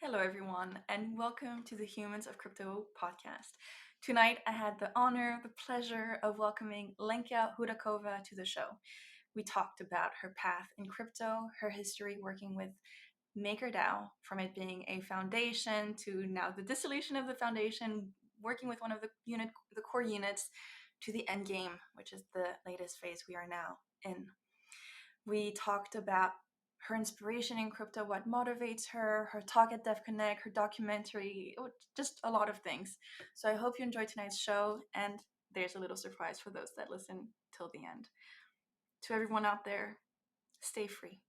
Hello, everyone, and welcome to the Humans of Crypto podcast. Tonight, I had the honor, the pleasure of welcoming Lenka Hudakova to the show. We talked about her path in crypto, her history working with MakerDAO, from it being a foundation to now the dissolution of the foundation, working with one of the core units, to the end game, which is the latest phase we are now in. We talked about her inspiration in crypto, what motivates her, her talk at Dev Connect, her documentary, just a lot of things. So I hope you enjoyed tonight's show, and there's a little surprise for those that listen till the end. To everyone out there, stay free.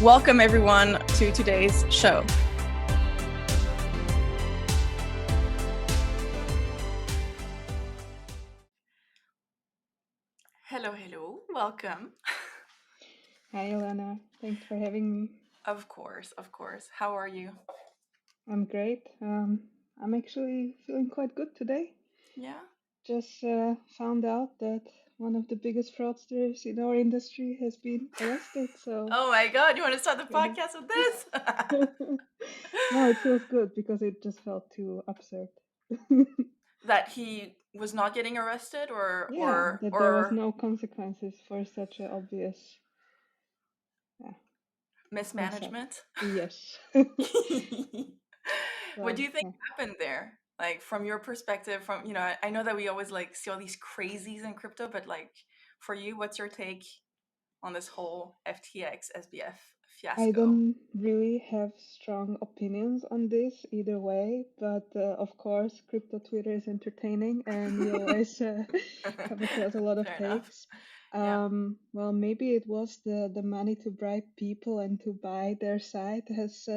Welcome everyone to today's show. Hello, welcome. Hi, Elena. Thanks for having me. Of course. How are you? I'm great. I'm actually feeling quite good today. Yeah? Just found out that one of the biggest fraudsters in our industry has been arrested. So, Oh my God, you want to start the yeah. podcast with this? No, it feels good because it just felt too absurd. That he was not getting arrested Yeah, that there was no consequences for such an obvious mess up. mismanagement. Yes. What So, do you think yeah. happened there? Like from your perspective, from I know that we always like see all these crazies in crypto, but like for you, what's your take on this whole FTX SBF I fiasco? don't really have strong opinions on this either way, but of course, crypto Twitter is entertaining and you always come across a lot of Fair enough. takes. Yeah. Well, maybe it was the money to bribe people and to buy their site has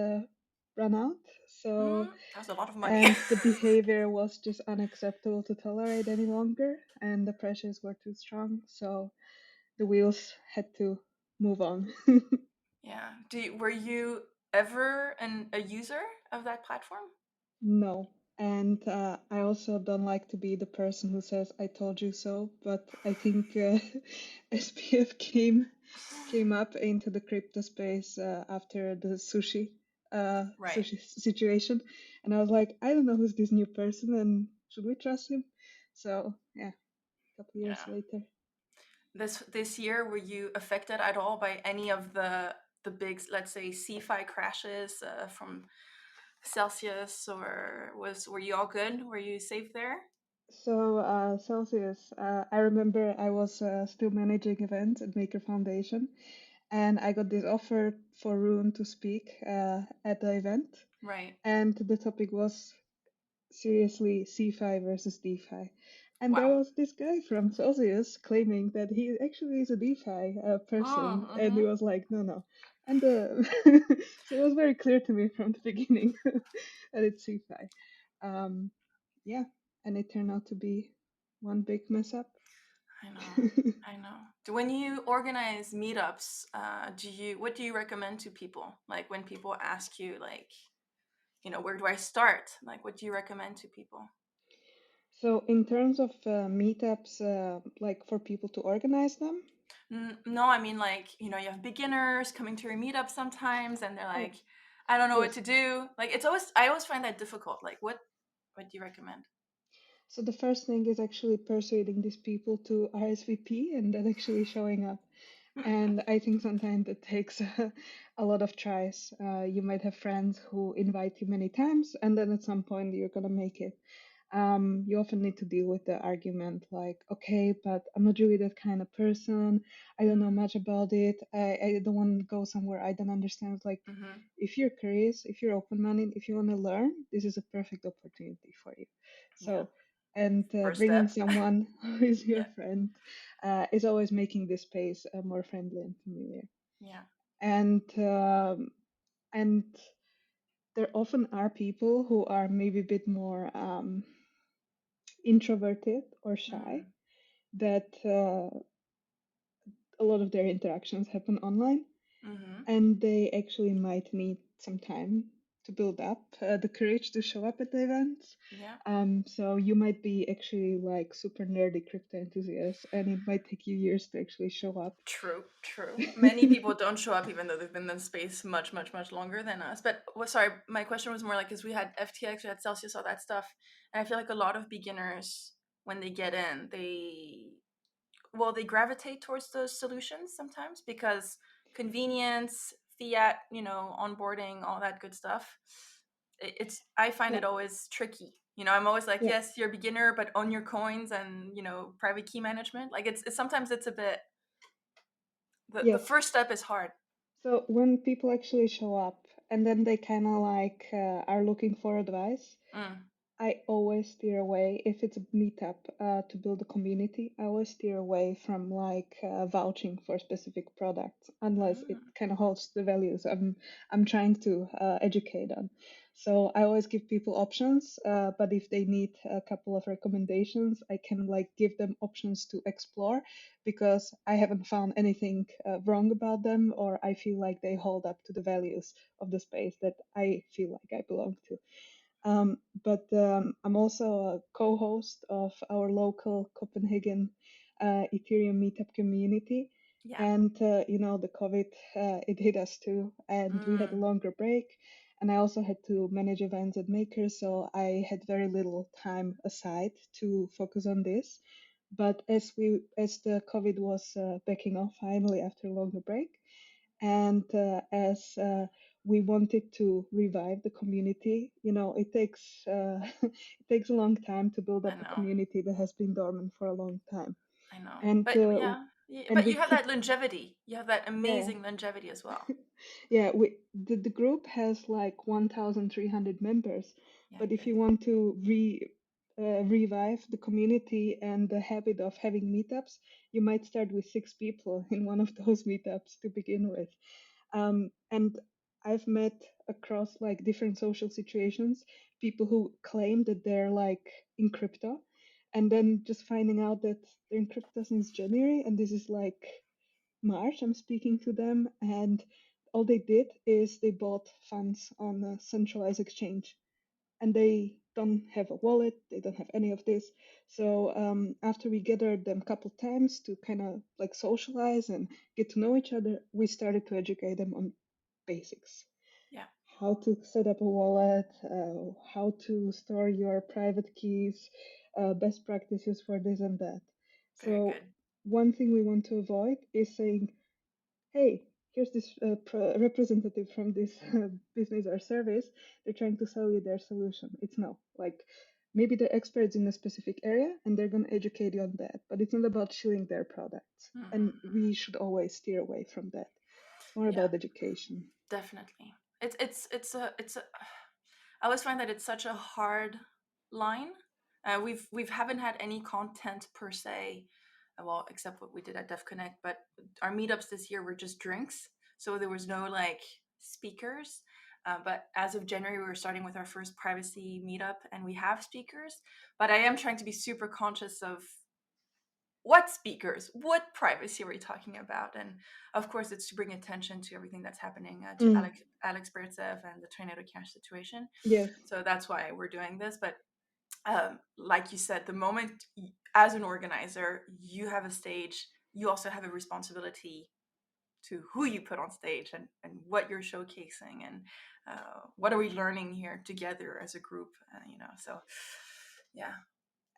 run out. So, That was a lot of money. and the behavior was just unacceptable to tolerate any longer, and the pressures were too strong. So the wheels had to move on. Yeah. Were you ever a user of that platform? No. And I also don't like to be the person who says I told you so, but I think SPF came up into the crypto space after the Right. sushi situation, and I was like, I don't know who's this new person, and should we trust him? So yeah, a couple years Yeah. later. This year, were you affected at all by any of the big, let's say, CFI crashes from Celsius, or were you all good? Were you safe there? So, Celsius, I remember I was still managing events at Maker Foundation, and I got this offer for Rune to speak at the event, Right. and the topic was seriously CFI versus DeFi. And there Wow. was this guy from Celsius claiming that he actually is a DeFi person, and he Mm-hmm. was like, no, no. And so it was very clear to me from the beginning that it's CFI. Um, yeah, and it turned out to be one big mess up. I know. I know. When you organize meetups, what do you recommend to people? Like when people ask you, like, where do I start? Like, what do you recommend to people? So, in terms of meetups, like for people to organize them, No, I mean, like, you have beginners coming to your meetup sometimes, and they're oh, like, I don't know what yes. to do. Like, I always find that difficult. Like, what do you recommend? So the first thing is actually persuading these people to RSVP and then actually showing up. And I think sometimes it takes a lot of tries. You might have friends who invite you many times, and then at some point you're gonna make it. You often need to deal with the argument like, okay, but I'm not really that kind of person. I don't know much about it. I don't want to go somewhere I don't understand. It's like, Mm-hmm. if you're curious, if you're open-minded, if you want to learn, this is a perfect opportunity for you. Yeah. So, and First bringing step. someone who is your Yeah. friend is always making this space more friendly and familiar. Yeah. And and there often are people who are maybe a bit more introverted or shy, Mm. that a lot of their interactions happen online, Mm-hmm. and they actually might need some time to build up the courage to show up at the events. Yeah. So you might be actually like super nerdy crypto enthusiast, and it might take you years to actually show up. True, true. Many people don't show up even though they've been in the space much, much, much longer than us. But well, sorry, my question was more like because we had FTX, we had Celsius, all that stuff, and I feel like a lot of beginners when they get in, they gravitate towards those solutions sometimes because convenience, fiat, onboarding, all that good stuff. It's I find Yeah, it always tricky. I'm always like, yeah, yes, you're a beginner, but own your coins and private key management. Like it's sometimes it's a bit the yes. first step is hard. So when people actually show up and then they kind of like are looking for advice, Mm. I always steer away if it's a meetup to build a community. I always steer away from like vouching for specific products unless it Mm. kind of holds the values I'm trying to educate on. So I always give people options, but if they need a couple of recommendations, I can like give them options to explore because I haven't found anything wrong about them, or I feel like they hold up to the values of the space that I feel like I belong to. But I'm also a co-host of our local Copenhagen Ethereum meetup community. Yeah. And the COVID it hit us too, and we had a Mm. longer break. And I also had to manage events at Maker, so I had very little time aside to focus on this. But as the COVID was backing off finally after a longer break, and as we wanted to revive the community, it takes it takes a long time to build I up a know. community that has been dormant for a long time. I know. and But uh, yeah, and but we you have that keep longevity. You have that yeah. amazing longevity as well. Yeah, the group has like 1,300 members, Yeah, but if good. you want to revive the community and the habit of having meetups, you might start with 6 people in one of those meetups to begin with. And I've met across like different social situations people who claim that they're like in crypto, and then just finding out that they're in crypto since January, and this is like March, I'm speaking to them, and all they did is they bought funds on a centralized exchange, and they don't have a wallet, they don't have any of this. So after we gathered them a couple times to kind of like socialize and get to know each other, we started to educate them on basics. Yeah, How to set up a wallet, how to store your private keys, best practices for this and that. very So good. one thing we want to avoid is saying, hey, here's this representative from this business or service. They're trying to sell you their solution. It's no, like maybe they're experts in a specific area and they're going to educate you on that, but it's not about shilling their products. And Hmm. we should always steer away from that. It's more Yeah, about education. definitely. It's a. I always find that it's such a hard line. We haven't had any content per se, well, except what we did at Def Connect. But our meetups this year were just drinks, so there was no like speakers. But as of January, we were starting with our first privacy meetup, and we have speakers. But I am trying to be super conscious of what speakers, what privacy are we talking about, and of course, it's to bring attention to everything that's happening to Mm, Alex Bertsev and the tornado cash situation. yes. So that's why we're doing this. But like you said, the moment as an organizer, you have a stage, you also have a responsibility to who you put on stage and what you're showcasing and what are we learning here together as a group, so yeah,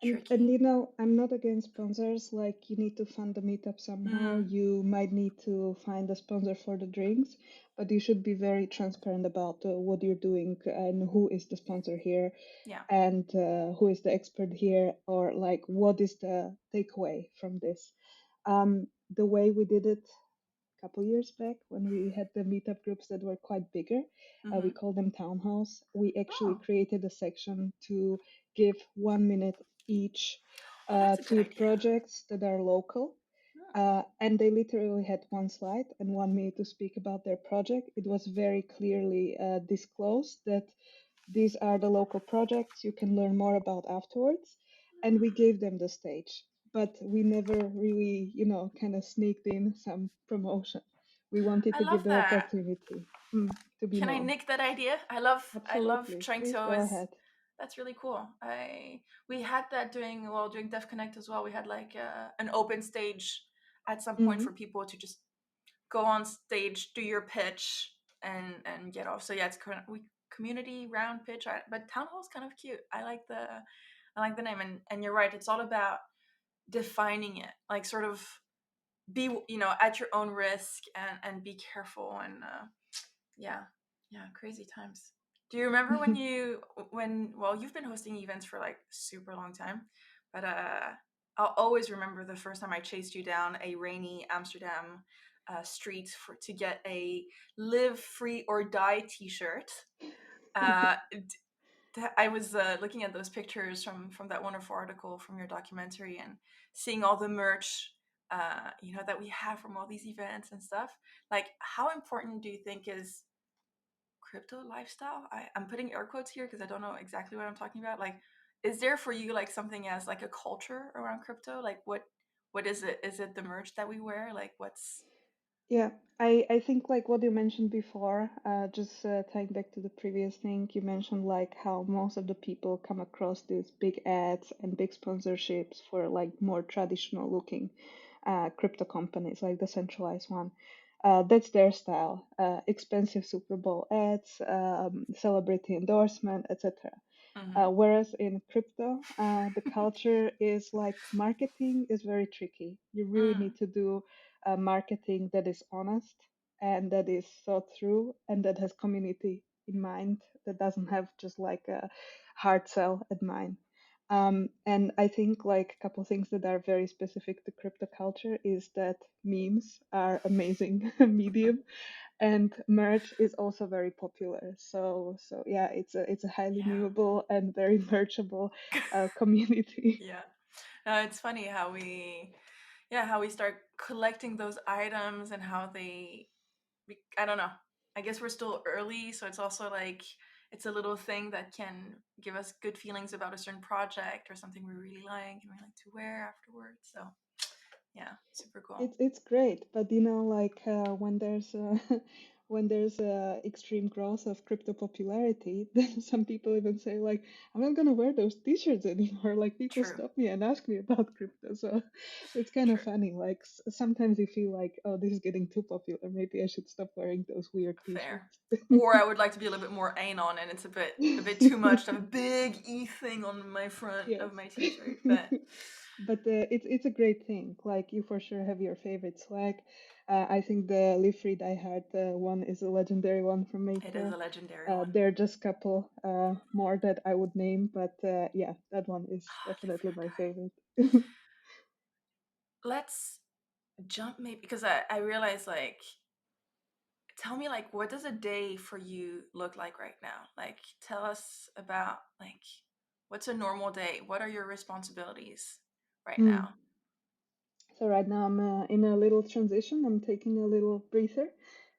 And tricky. I'm not against sponsors. Like, you need to fund the meetup somehow. Mm, You might need to find a sponsor for the drinks, but you should be very transparent about what you're doing and who is the sponsor here yeah. and who is the expert here, or like what is the takeaway from this. The way we did it couple years back when we had the meetup groups that were quite bigger. We Mm-hmm. called them townhouse. We actually Oh, created a section to give 1 minute each oh, that's a good to idea. projects that are local. And they literally had one slide and 1 minute to speak about their project. It was very clearly disclosed that these are the local projects you can learn more about afterwards. And we gave them the stage, but we never really, kind of sneaked in some promotion. We wanted I to give love them that. opportunity to be Can I known. nick that idea? I love Absolutely. trying to Please go always. ahead. That's really cool. I We had that during Deaf Connect as well. We had like an open stage at some point for Mm. people to just go on stage, do your pitch, and get off. So yeah, it's community round pitch, but town hall's kind of cute. I like the name, and you're right. It's all about defining it, like sort of be at your own risk and be careful and yeah, yeah, crazy times. Do you remember when well, you've been hosting events for like super long time, but I'll always remember the first time I chased you down a rainy Amsterdam street to get a "Live Free or Die" T-shirt. Uh, I was looking at those pictures from that wonderful article from your documentary and seeing all the merch, that we have from all these events and stuff. Like, how important do you think is crypto lifestyle? I'm putting air quotes here because I don't know exactly what I'm talking about. Like, is there for you like something as like a culture around crypto? Like, what is it? Is it the merch that we wear? Like, what's Yeah, I think like what you mentioned before, just tying back to the previous thing, you mentioned like how most of the people come across these big ads and big sponsorships for like more traditional looking crypto companies, like the centralized one. That's their style. Expensive Super Bowl ads, celebrity endorsement, etc. mm-hmm, Whereas in crypto, the culture is like marketing is very tricky. You really mm, need to do marketing that is honest and that is thought through and that has community in mind, that doesn't have just like a hard sell in mind. And I think like a couple things that are very specific to crypto culture is that memes are amazing medium and merch is also very popular. So yeah, it's a highly yeah. memeable and very merchable community. Yeah. It's funny how we start collecting those items and how I don't know. I guess we're still early, so it's also like it's a little thing that can give us good feelings about a certain project or something we really like and we like to wear afterwards. So yeah, super cool. It's great, but like when there's when there's extreme growth of crypto popularity, then some people even say like, I'm not gonna wear those t-shirts anymore. Like people True. stop me and ask me about crypto, so it's kind of True. funny. Like sometimes you feel like, oh, this is getting too popular. Maybe I should stop wearing those weird Fair. t-shirts. Or I would like to be a little bit more anon and it's a bit too much to have a big E thing on my front Yes. of my t-shirt, but But it's a great thing. Like you for sure have your favorite swag. I think the Live Free Die Hard one is a legendary one from it is Maker. a legendary one. There are just a couple more that I would name, but yeah, that one is Live free definitely or my die. favorite. Let's jump maybe because I realize like tell me like what does a day for you look like right now? Like tell us about like what's a normal day? What are your responsibilities right Mm. now? So right now I'm in a little transition. I'm taking a little breather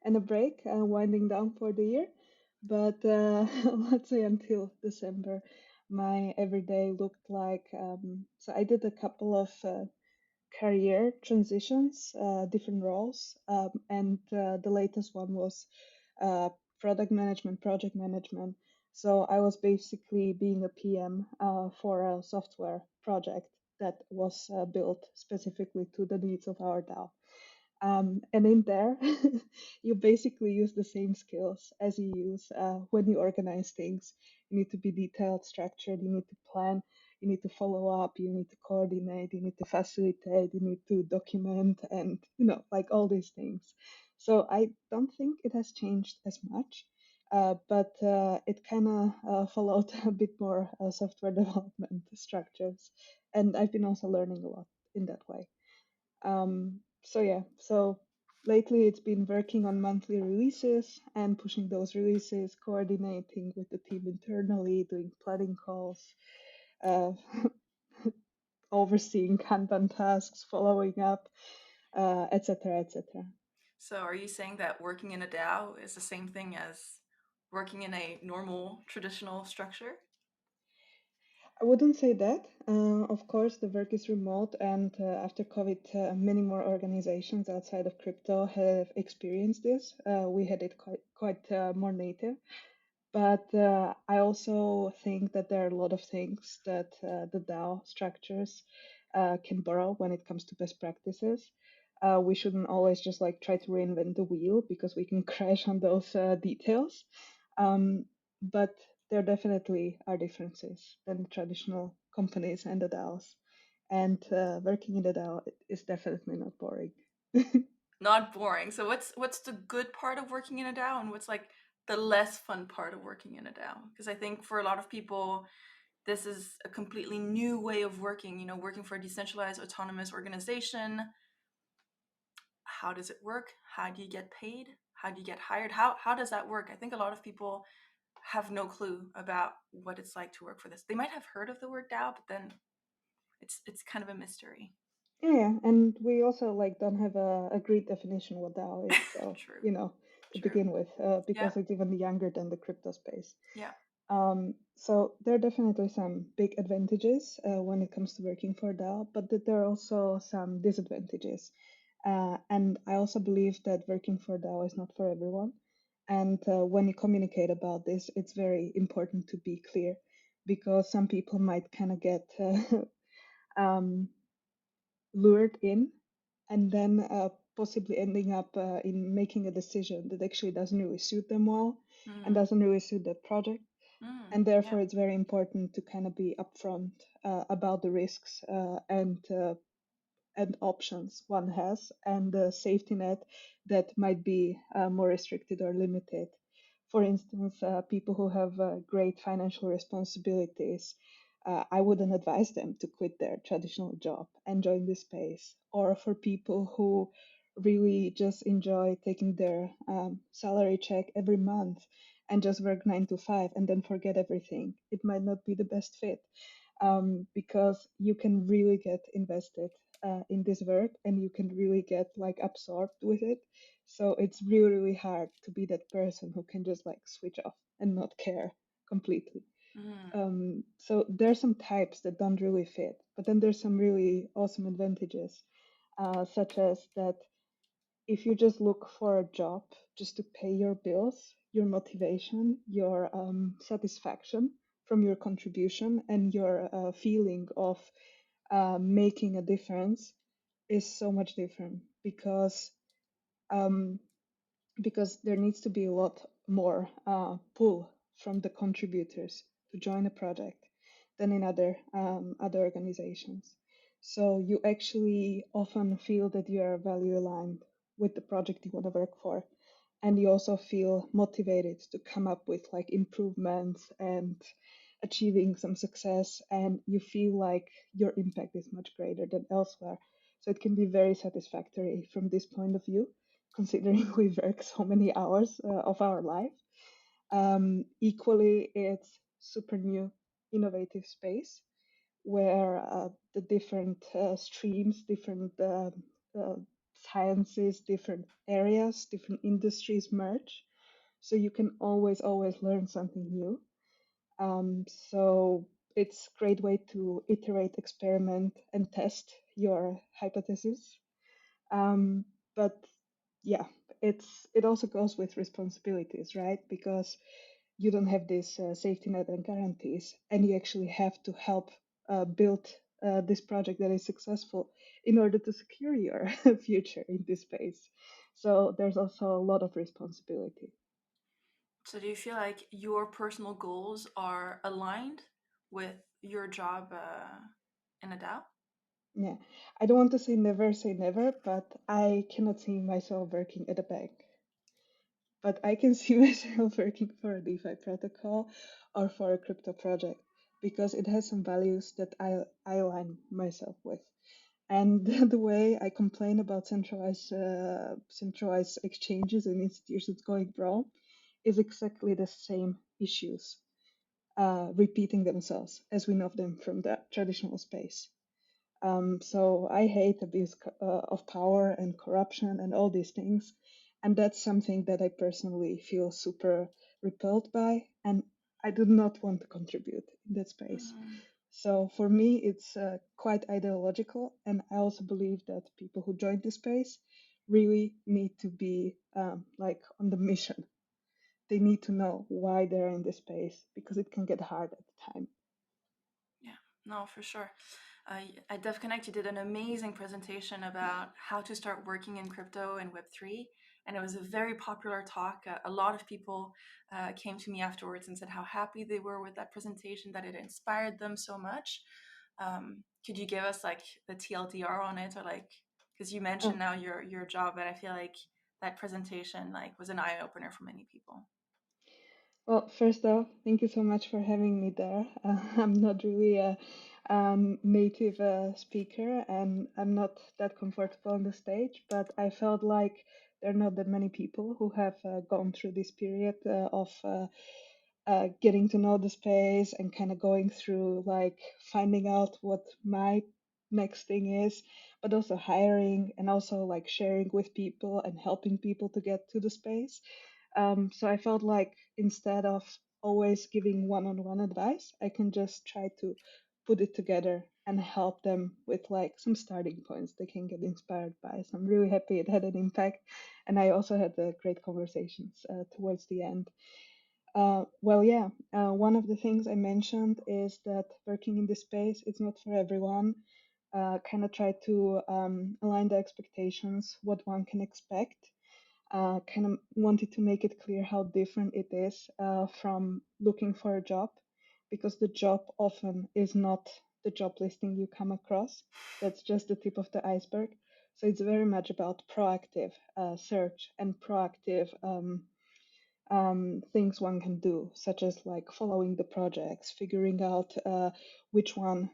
and a break, winding down for the year. But let's say until December, my everyday looked like so I did a couple of career transitions, different roles, and the latest one was product management, project management. So I was basically being a PM for a software project that was built specifically to the needs of our DAO. And in there, you basically use the same skills as you use when you organize things. You need to be detailed, structured, you need to plan, you need to follow up, you need to coordinate, you need to facilitate, you need to document, and like all these things. So I don't think it has changed as much. But it kind of followed a bit more software development structures. And I've been also learning a lot in that way. So yeah, so lately it's been working on monthly releases and pushing those releases, coordinating with the team internally, doing planning calls, uh, overseeing Kanban tasks, following up. etc., etc. So, are you saying that working in a DAO is the same thing as working in a normal traditional structure? I wouldn't say that. Of course, the work is remote, and after COVID, many more organizations outside of crypto have experienced this. We had it quite more native. But I also think that there are a lot of things that the DAO structures can borrow when it comes to best practices. We shouldn't always just like try to reinvent the wheel because we can crash on those details. Um, but there definitely are differences than traditional companies and the DAOs. And working in the DAO is definitely not boring. Not boring. So, what's the good part of working in a DAO, and what's like the less fun part of working in a DAO? Because I think for a lot of people, this is a completely new way of working. You know, working for a decentralized autonomous organization. How does it work? How do you get paid? How do you get hired? How does that work? I think a lot of people have no clue about what it's like to work for this. They might have heard of the word DAO, but then it's kind of a mystery. Yeah, and we also like don't have a great definition what DAO is. So, True. to True. begin with, Yeah. because it's even younger than the crypto space. Yeah. So there are definitely some big advantages when it comes to working for DAO, but there are also some disadvantages. And I also believe that working for DAO is not for everyone. And when you communicate about this, it's very important to be clear because some people might kind of get um, lured in and then possibly ending up in making a decision that actually doesn't really suit them well and Mm. doesn't really suit that project. Mm. And Yeah. therefore, it's very important to kind of be upfront about the risks and options one has and the safety net that might be more restricted or limited. For instance, people who have great financial responsibilities, I wouldn't advise them to quit their traditional job and join this space. Or for people who really just enjoy taking their salary check every month and just work 9 to 5 and then forget everything, it might not be the best fit because you can really get invested in this work and you can really get like absorbed with it. So it's really, really hard to be that person who can just like switch off and not care completely. Mm. So there's some types that don't really fit, but then there's some really awesome advantages, such as that if you just look for a job just to pay your bills, your motivation, your satisfaction from your contribution, and your feeling of making a difference is so much different um, because there needs to be a lot more pull from the contributors to join a project than in other organizations. So you actually often feel that you are value aligned with the project you want to work for, and you also feel motivated to come up with like improvements and achieving some success, and you feel like your impact is much greater than elsewhere. So it can be very satisfactory from this point of view, considering we work so many hours of our life. Equally, it's super new, innovative space where the different streams, different uh, sciences, different areas, different industries merge. So you can always learn something new. So it's a great way to iterate, experiment, and test your hypothesis. Um, but yeah, it also goes with responsibilities, right? Because you don't have this safety net and guarantees, and you actually have to help build this project that is successful in order to secure your future in this space. So there's also a lot of responsibility. So, do you feel like your personal goals are aligned with your job in a DAO? Yeah, I don't want to say never, but I cannot see myself working at a bank. But I can see myself working for a DeFi protocol or for a crypto project because it has some values that I align myself with. And the way I complain about centralized exchanges and institutions going wrong is exactly the same issues repeating themselves as we know them from the traditional space. So I hate abuse of power and corruption and all these things. And that's something that I personally feel super repelled by. And I do not want to contribute in that space. Mm, So for me, it's quite ideological. And I also believe that people who join the space really need to be like on the mission. They need to know why they're in this space because it can get hard at the time. yeah, no, for sure. At DevConnect, you did an amazing presentation about how to start working in crypto and Web3. And it was a very popular talk. A lot of people came to me afterwards and said how happy they were with that presentation, that it inspired them so much. Could you give us like the TLDR on it, or like, because you mentioned Oh, now your job, and I feel like that presentation like was an eye opener for many people. well, first off, thank you so much for having me there. I'm not really a native speaker and I'm not that comfortable on the stage, but I felt like there are not that many people who have gone through this period of getting to know the space and kind of going through like finding out what my next thing is, but also hiring and also like sharing with people and helping people to get to the space. So I felt like instead of always giving one-on-one advice, I can just try to put it together and help them with like some starting points they can get inspired by. So I'm really happy it had an impact, and I also had great conversations towards the end. One of the things I mentioned is that working in this space, it's not for everyone. Kind of try to align the expectations, what one can expect. Kind of wanted to make it clear how different it is from looking for a job, because the job often is not the job listing you come across. That's just the tip of the iceberg. So it's very much about proactive search and proactive things one can do, such as like following the projects, figuring out which one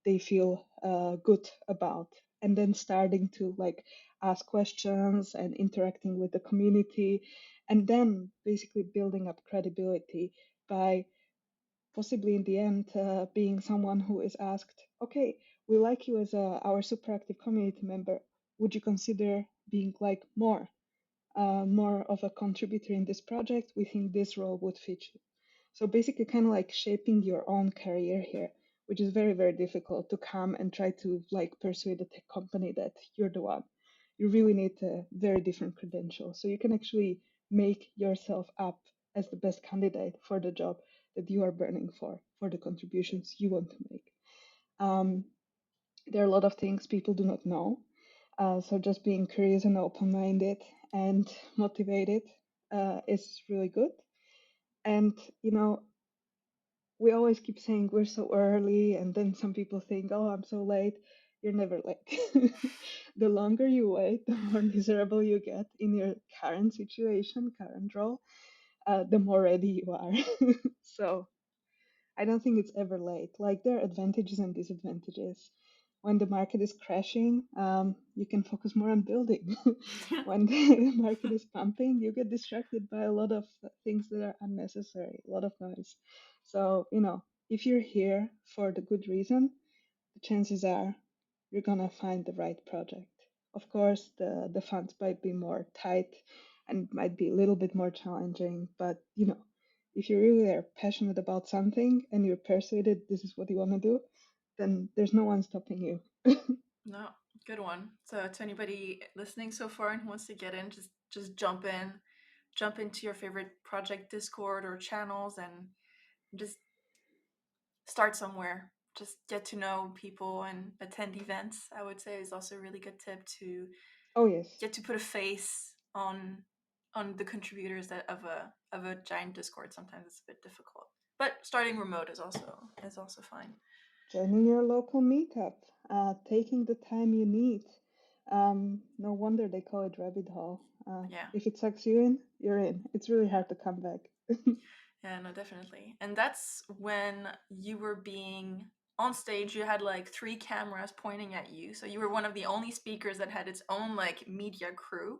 they feel good about, and then starting to like ask questions and interacting with the community, and then basically building up credibility by possibly in the end being someone who is asked, okay, we like you as our super active community member. Would you consider being like more of a contributor in this project? We think this role would fit you. So basically, kind of like shaping your own career here, which is very, very difficult to come and try to like persuade a tech company that you're the one. You really need a very different credential. So you can actually make yourself up as the best candidate for the job that you are burning for the contributions you want to make. Um, there are a lot of things people do not know. So just being curious and open-minded and motivated is really good. And we always keep saying we're so early, and then some people think, "Oh, I'm so late." You're never late. The longer you wait, the more miserable you get in your current situation, current role, the more ready you are. So I don't think it's ever late. Like there are advantages and disadvantages. When the market is crashing, you can focus more on building. When the market is pumping, you get distracted by a lot of things that are unnecessary, a lot of noise. So, if you're here for the good reason, the chances are you're gonna find the right project. Of course, the funds might be more tight and might be a little bit more challenging, but if you really are passionate about something and you're persuaded this is what you want to do, then there's no one stopping you. No, good one. So to anybody listening so far and who wants to get in, just jump into your favorite project Discord or channels and just start somewhere. Just get to know people and attend events. I would say is also a really good tip to Oh yes, get to put a face on the contributors that of a giant Discord. Sometimes it's a bit difficult, but starting remote is also fine. joining your local meetup, taking the time you need. No wonder they call it rabbit hole. Yeah. If it sucks you in, you're in. It's really Yeah. hard to come back. Yeah, no, definitely. And that's when you were being on stage, you had like three cameras pointing at you. So you were one of the only speakers that had its own like media crew.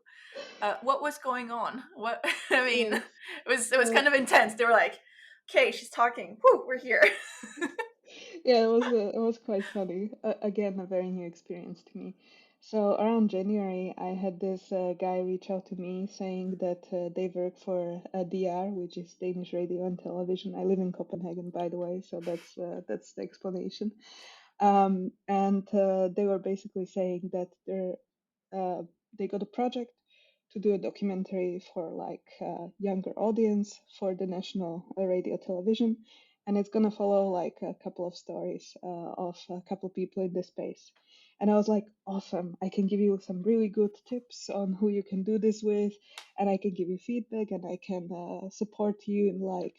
What was going on? What I mean, Yes. it was Uh, kind of intense. They were like, "Okay, she's talking. Whoo, we're here." Yeah, it was quite funny. Again, a very new experience to me. So around January, I had this guy reach out to me saying that they work for DR, which is Danish Radio and Television. I live in Copenhagen, by the way, so that's the explanation. And they were basically saying that uh, they got a project to do a documentary for like younger audience for the national radio television, and it's gonna follow like a couple of stories of a couple of people in this space. And I was like, awesome! I can give you some really good tips on who you can do this with, and I can give you feedback, and I can support you in like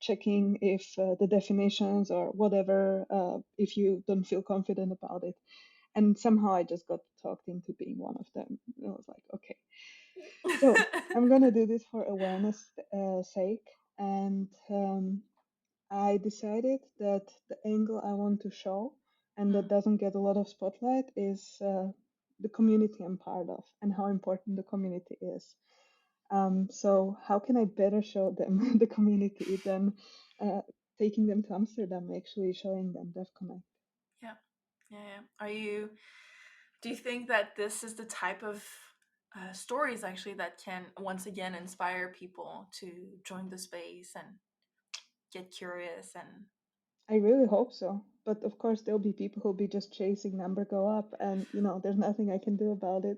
checking if the definitions or whatever, if you don't feel confident about it. And somehow I just got talked into being one of them. And I was like, okay, so I'm gonna do this for awareness sake, and I decided that the angle I want to show and that Mm, doesn't get a lot of spotlight is the community I'm part of and how important the community is. So how can I better show them the community than uh, taking them to Amsterdam, actually showing them DevConnect? yeah, yeah, yeah. Do you think that this is the type of stories actually that can once again inspire people to join the space and get curious and I really hope so. But of course, there'll be people who'll be just chasing number go up, and there's nothing I can do about it.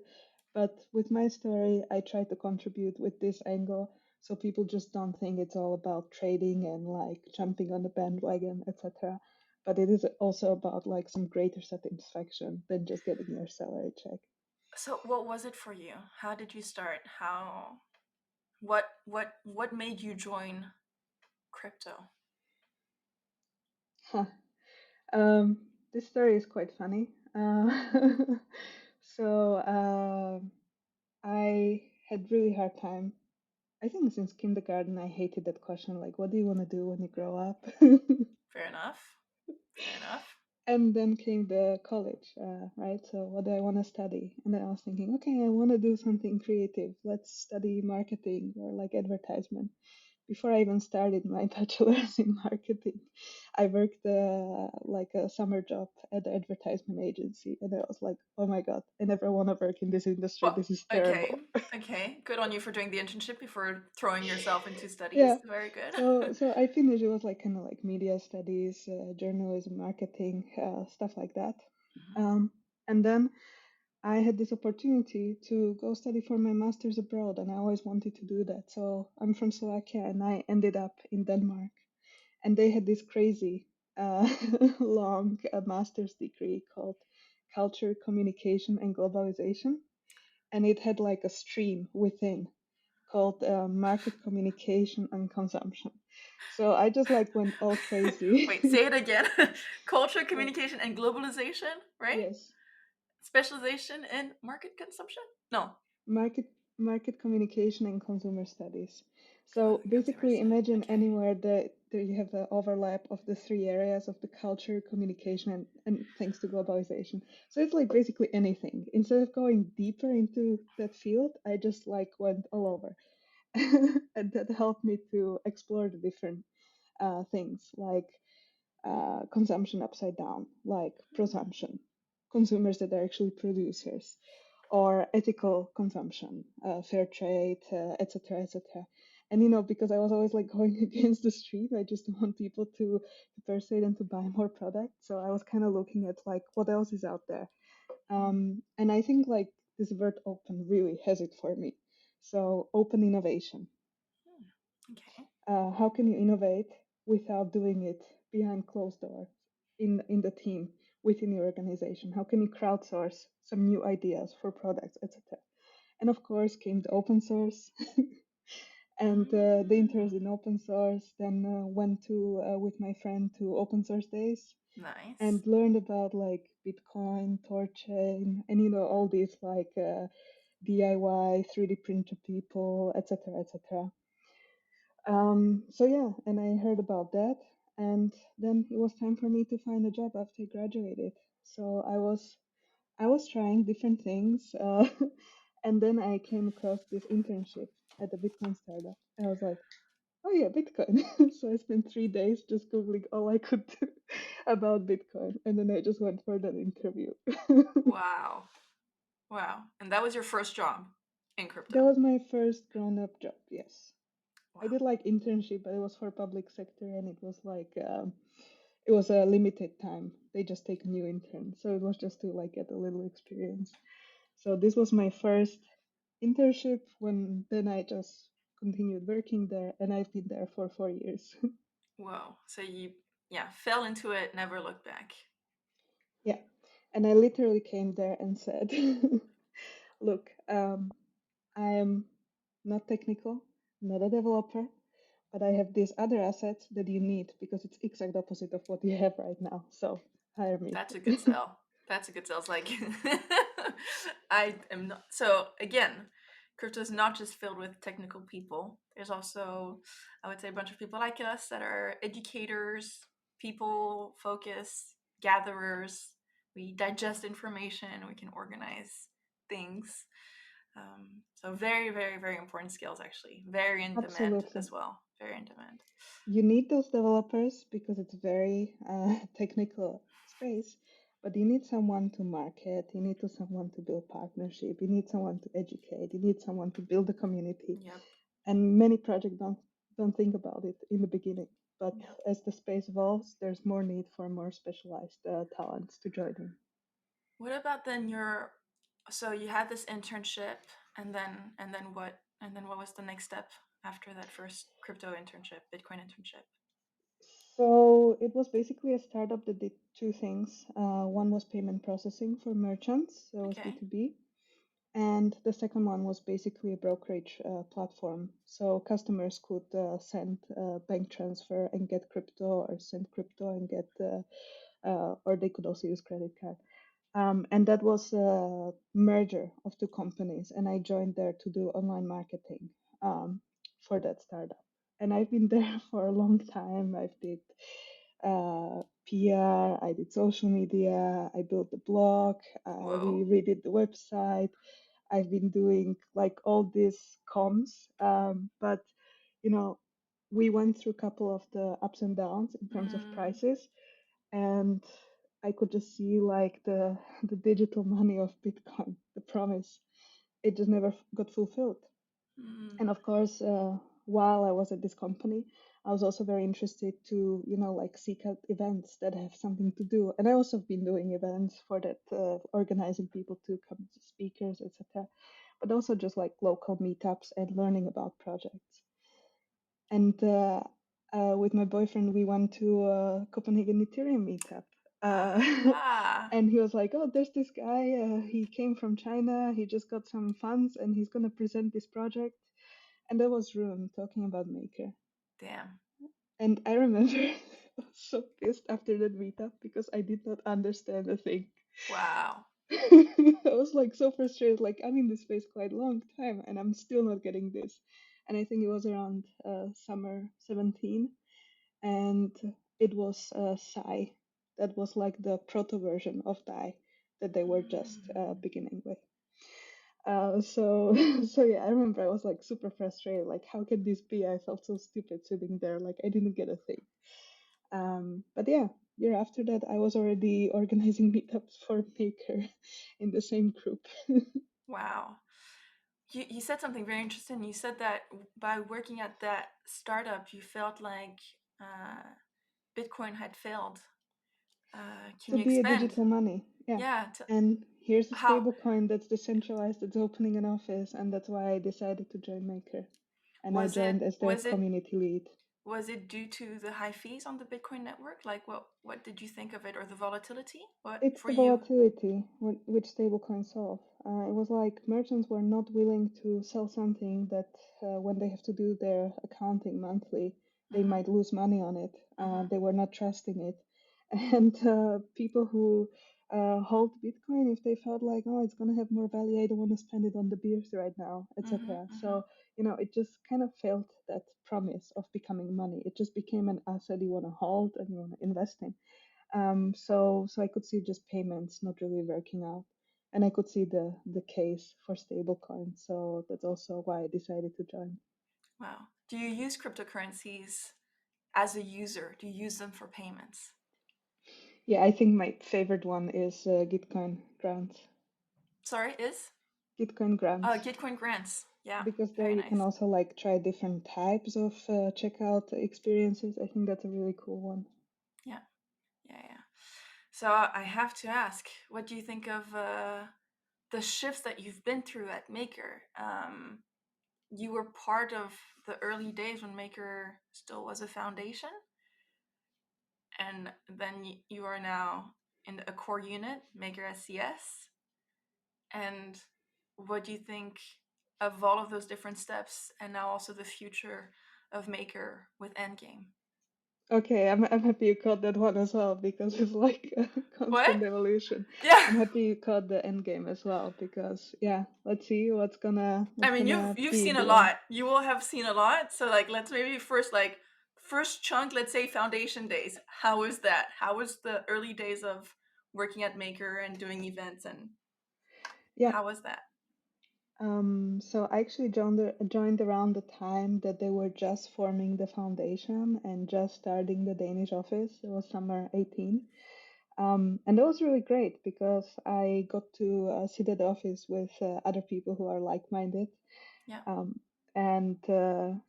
But with my story, I try to contribute with this angle so people just don't think it's all about trading and like jumping on the bandwagon, etc. But it is also about like some greater satisfaction than just getting your salary check. so what was it for you? How did you start? How what made you join crypto? Huh. This story is quite funny. So I had really hard time. I think since kindergarten, I hated that question, like, what do you want to do when you grow up? Fair enough. Fair enough. And then came the college, right? So, what do I want to study? And then I was thinking, okay, I want to do something creative. Let's study marketing or like advertisement. Before I even started my bachelor's in marketing, I worked like a summer job at the advertisement agency. And I was like, oh my God, I never want to work in this industry. Well, This is okay. terrible. Okay. Good on you for doing the internship before throwing yourself into studies. Yeah. Very good. So I finished. It was like kind of like media studies, journalism, marketing, stuff like that. Mhm. Um, and then I had this opportunity to go study for my master's abroad, and I always wanted to do that. So I'm from Slovakia, and I ended up in Denmark. And they had this crazy uh, long master's degree called Culture, Communication, and Globalization, and it had like a stream within called market communication and consumption. So I just like went all crazy. Wait, say it again. Culture, So communication, and globalization, right? yes, Specialization in market consumption? No. market market communication and consumer studies. So Consumer basically, study. imagine Okay. anywhere that there you have an overlap of the three areas of the culture, communication, and thanks to globalization. So it's like basically anything. Instead of going deeper into that field, I just like went all over. And that helped me to explore the different things like consumption upside down, like prosumption, consumers that are actually producers, or ethical consumption, fair trade, etc., etc. And because I was always like going against the stream, I just want people to persuade and to buy more products. So I was kind of looking at like what else is out there. And I think like this word open really has it for me. So open innovation. Hmm. Okay. How can you innovate without doing it behind closed doors in the team within your organization? How can you crowdsource some new ideas for products, etc.? And of course came the open source and the interest Mm. in open source. Then went to with my friend to open source days Nice. and learned about like Bitcoin, Torchain, and all these like DIY 3D printer people, etc., etc. So yeah, and I heard about that, and then it was time for me to find a job after I graduated. So I was trying different things, and then I came across this internship at the Bitcoin startup. I was like, oh yeah, Bitcoin. So I spent 3 days just Googling all I could do about Bitcoin. And then I just went for that interview. Wow. Wow. And that was your first job in crypto. That was my first grown-up job, yes. I Wow. did like internship, but it was for public sector and it was like it was a limited time. They just take a new intern. So it was just to like get a little experience. So this was my first internship when then I just continued working there and I've been there for 4 years. Whoa. So you, yeah, fell into it, never looked back. Yeah. And I literally came there and said, look, I am not technical, not a developer, but I have these other assets that you need because it's exact opposite of what you have right now. So hire me. That's a good sell. That's a good sell. It's like I am not. So again, crypto is not just filled with technical people. There's also, I would say, a bunch of people like us that are educators, people focused, gatherers. We digest information. We can organize things. So very, very, very important skills. Actually, very in demand Absolutely. as well. Very in demand. You need those developers because it's very technical space, but you need someone to market, you need to someone to build partnership, you need someone to educate, you need someone to build a community. Yep. And many projects don't think about it in the beginning. But Yep. as the space evolves, there's more need for more specialized talents to join in. What about then your, so you had this internship and then what was the next step after that first crypto internship, Bitcoin internship? So it was basically a startup that did two things. One was payment processing for merchants, so it was Okay. B2B. And the second one was basically a brokerage platform. So customers could send bank transfer and get crypto, or send crypto and get, or they could also use credit card. And that was a merger of two companies, and I joined there to do online marketing for that startup. And I've been there for a long time. I've did PR, I did social media, I built the blog, we Whoa. redid the website. I've been doing like all these comms, but you know, we went through a couple of the ups and downs in terms of Mm, prices, and I could just see like the digital money of Bitcoin, the promise, it just never got fulfilled. And mm, of course, while I was at this company, I was also very interested to, like seek out events that have something to do. And I also have been doing events for that, organizing people to come as speakers, etc. But also just like local meetups and learning about projects. And with my boyfriend, we went to a Copenhagen Ethereum meetup. aha. And he was like, "Oh, there's this guy. He came from China. He just got some funds, and he's gonna present this project." And that was Rune talking about Maker. Damn. And I remember I was so pissed after that meetup because I did not understand a thing. Wow. I was like so frustrated. Like I'm in this space quite a long time, and I'm still not getting this. And I think it was around summer 17, and it was Psy. That was like the proto version of DAI that they were just Mm, beginning with. So so yeah, I remember I was like super frustrated. Like, how can this be? I felt so stupid sitting there. Like I didn't get a thing. But yeah, year after that, I was already organizing meetups for Maker in the same group. wow. You said something very interesting. You said that by working at that startup, you felt like uh, Bitcoin had failed. Can To you be a expand? digital money, yeah. Yeah. And here's a How stable coin that's decentralized, that's opening an office, and that's why I decided to join Maker. And I was it? joined as their Was it? community lead. Was it due to the high fees on the Bitcoin network? Like, what did you think of it, or the volatility? What It's for the you? volatility which stablecoins solve. It was like merchants were not willing to sell something that when they have to do their accounting monthly, they Mm-hmm. might lose money on it. Mm-hmm. They were not trusting it. And people who hold Bitcoin, if they felt like, oh, it's going to have more value, I don't want to spend it on the beers right now, Mm-hmm. etc. Mm-hmm. So, it just kind of failed that promise of becoming money. It just became an asset you want to hold and you want to invest in. So I could see just payments not really working out, and I could see the case for stablecoin. So that's also why I decided to join. Wow. Do you use cryptocurrencies as a user? Do you use them for payments? Yeah, I think my favorite one is Gitcoin grants. Sorry, is? Gitcoin grants. Gitcoin grants. Yeah, Because there very you can nice. also like try different types of checkout experiences. I think that's a really cool one. Yeah, yeah, yeah. So I have to ask, what do you think of the shifts that you've been through at Maker? You were part of the early days when Maker still was a foundation, and then you are now in a core unit, Maker SCS. And what do you think of all of those different steps, and now also the future of Maker with Endgame? Okay, I'm happy you caught that one as well because it's like a What? constant evolution. Yeah. I'm happy you caught the end game as well because yeah, let's see I what's mean, gonna you've be seen a the end. lot. You will have seen a lot. So like, let's maybe first like first chunk. Let's say foundation days. How was that? How was the early days of working at Maker and doing events, and Yeah. how was that? So I actually joined around the time that they were just forming the foundation and just starting the Danish office. It was summer 18. And that was really great because I got to sit at the office with other people who are like-minded. Yeah, Um, and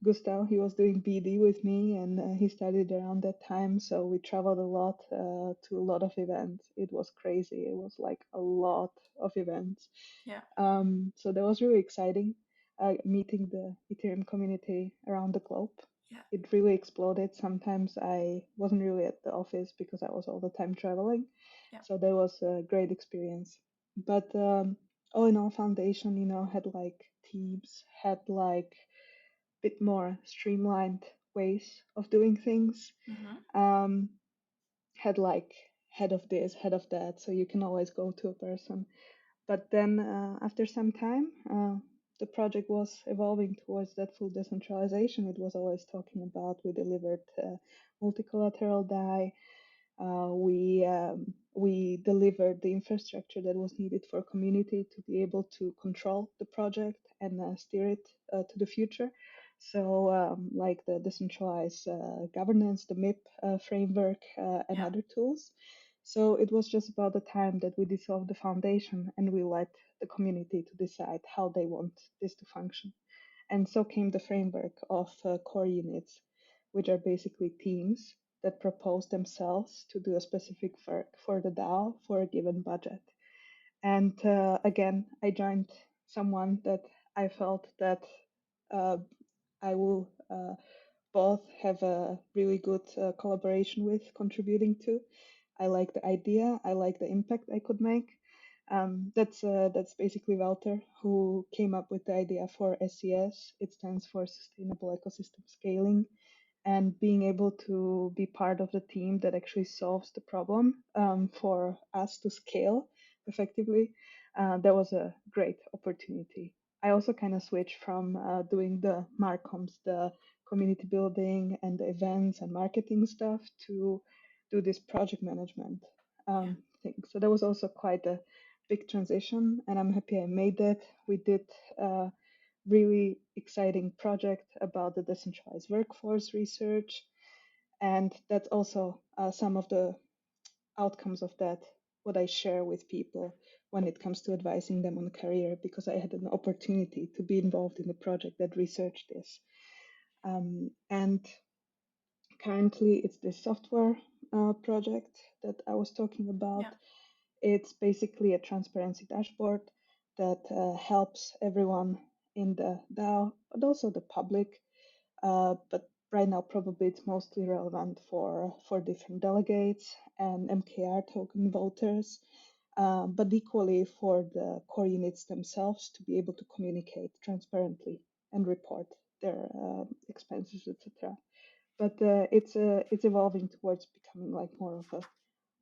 Gustav, he was doing BD with me, and he studied around that time. So we traveled a lot to a lot of events. It was crazy. It was like a lot of events. yeah, So that was really exciting, meeting the Ethereum community around the globe. yeah, It really exploded. Sometimes I wasn't really at the office because I was all the time traveling. yeah, So that was a great experience. But all in all, Foundation, had like teams, had like bit more streamlined ways of doing things. mm-hmm. Um, had like head of this, head of that, so you can always go to a person. But then after some time, the project was evolving towards that full decentralization it was always talking about. We delivered multi-collateral DAI. We delivered the infrastructure that was needed for community to be able to control the project and steer it to the future. So, like the decentralized governance, the MIP framework, and Yeah, other tools. So it was just about the time that we dissolved the foundation and we let the community to decide how they want this to function. And so came the framework of core units, which are basically teams that propose themselves to do a specific work for the DAO for a given budget. And again, I joined someone that I felt that uh, I will both have a really good collaboration with, contributing to. I like the idea. I like the impact I could make. That's basically Walter, who came up with the idea for SES. It stands for Sustainable Ecosystem Scaling, and being able to be part of the team that actually solves the problem for us to scale effectively. That was a great opportunity. I also kind of switched from doing the Marcoms, the community building and the events and marketing stuff, to do this project management yeah, thing. So that was also quite a big transition, and I'm happy I made it. We did really exciting project about the decentralized workforce research. And that's also some of the outcomes of that, what I share with people when it comes to advising them on a career, because I had an opportunity to be involved in the project that researched this. And currently, it's this software project that I was talking yeah, about. It's basically a transparency dashboard that helps everyone in the DAO, but also the public. But right now, probably it's mostly relevant for different delegates and MKR token voters, but equally for the core units themselves to be able to communicate transparently and report their expenses, etc. But it's evolving towards becoming like more of a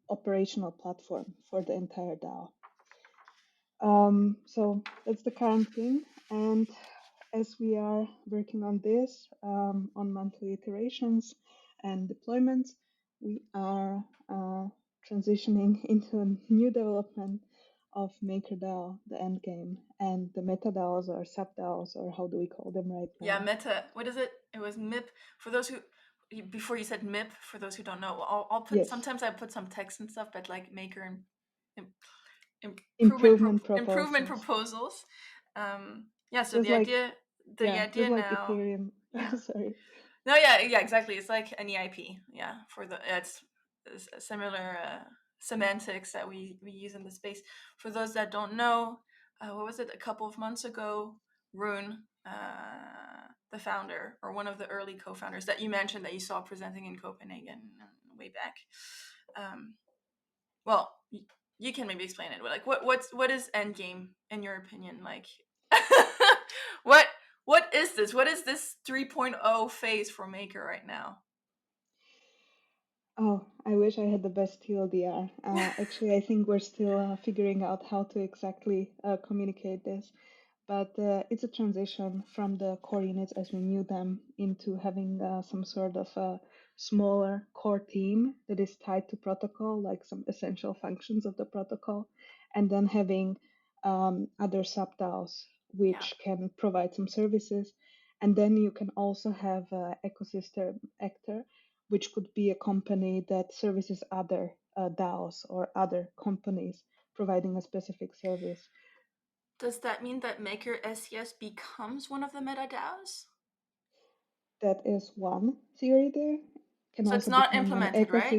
operational platform for the entire DAO. So that's the current thing. And as we are working on this, on monthly iterations and deployments, we are transitioning into a new development of MakerDAO, the end game, and the MetaDAOs or sub-DAOs, or how do we call them right Yeah, now? meta. What is it? It was MIP. For those who, before you said MIP, for those who don't know, I'll put, Yes, sometimes I put some text and stuff, but like maker and improvement improvement proposals. proposals. Yeah. So Just like, the yeah, just idea like now. Ethereum. Yeah. Sorry. No. Yeah. Yeah. Exactly. It's like an EIP. Yeah. For the it's similar semantics that we use in the space. For those that don't know, what was it? A couple of months ago, Rune, the founder or one of the early co-founders that you mentioned that you saw presenting in Copenhagen way back. Um, well, you can maybe explain it. Like, what is Endgame in your opinion? Like, what what is this? What is this 3.0 phase for Maker right now? Oh, I wish I had the best TLDR. Actually, I think we're still figuring out how to exactly communicate this. But it's a transition from the core units as we knew them into having some sort of a smaller core team that is tied to protocol, like some essential functions of the protocol, and then having other sub-DAOs Yeah. which can provide some services. And then you can also have an ecosystem actor, which could be a company that services other DAOs or other companies providing a specific service. Does that mean that Maker SES becomes one of the meta DAOs? That is one theory there. Can So it's also not become an implemented, right?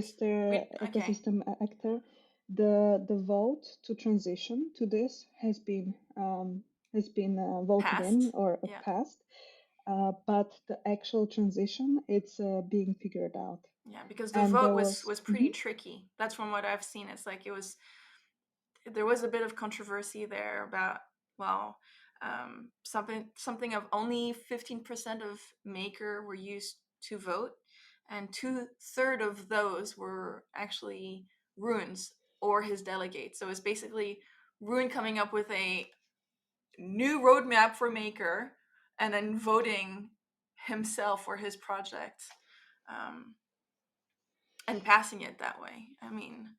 Okay. ecosystem actor. The vote to transition to this has been voted in Passed. or Yeah. passed, but the actual transition it's being figured out. Yeah, because the And vote there was was pretty tricky. That's from what I've seen. It's like it was there was a bit of controversy there about, well, something of only 15% of Maker were used to vote, and two-third of those were actually Rune's or his delegates. So it's basically Rune coming up with a new roadmap for Maker and then voting himself or his project, um, and passing it that way. I mean,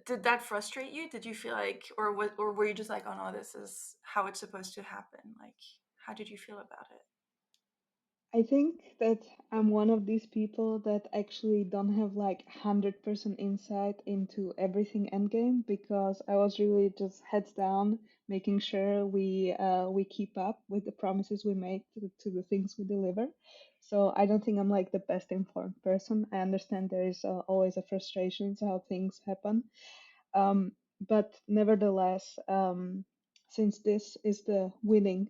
did that frustrate you? Did you feel like, or were you just like, oh no, this is how it's supposed to happen? Like, how did you feel about it? I think that I'm one of these people that actually don't have like 100% insight into everything endgame because I was really just heads down, making sure we keep up with the promises we make to the things we deliver. So I don't think I'm like the best informed person. I understand there is always a frustration how things happen, but nevertheless, since this is the winning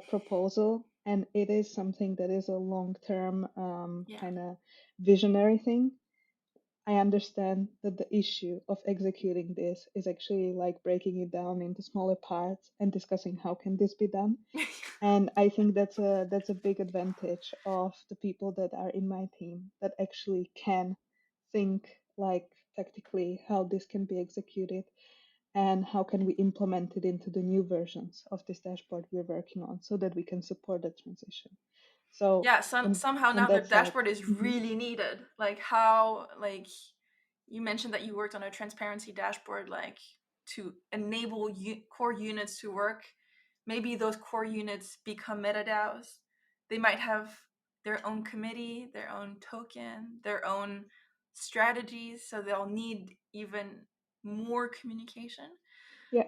proposal and it is something that is a long-term Yeah. kind of visionary thing, I understand that the issue of executing this is actually like breaking it down into smaller parts and discussing how can this be done. And I think that's a big advantage of the people that are in my team that actually can think like tactically how this can be executed and how can we implement it into the new versions of this dashboard we're working on so that we can support that transition. So Yeah, on somehow on now the that side, dashboard is mhm, really needed. Like, how, like, you mentioned that you worked on a transparency dashboard, like, to enable core units to work. Maybe those core units become metadaos. They might have their own committee, their own token, their own strategies, so they'll need even more communication. yeah,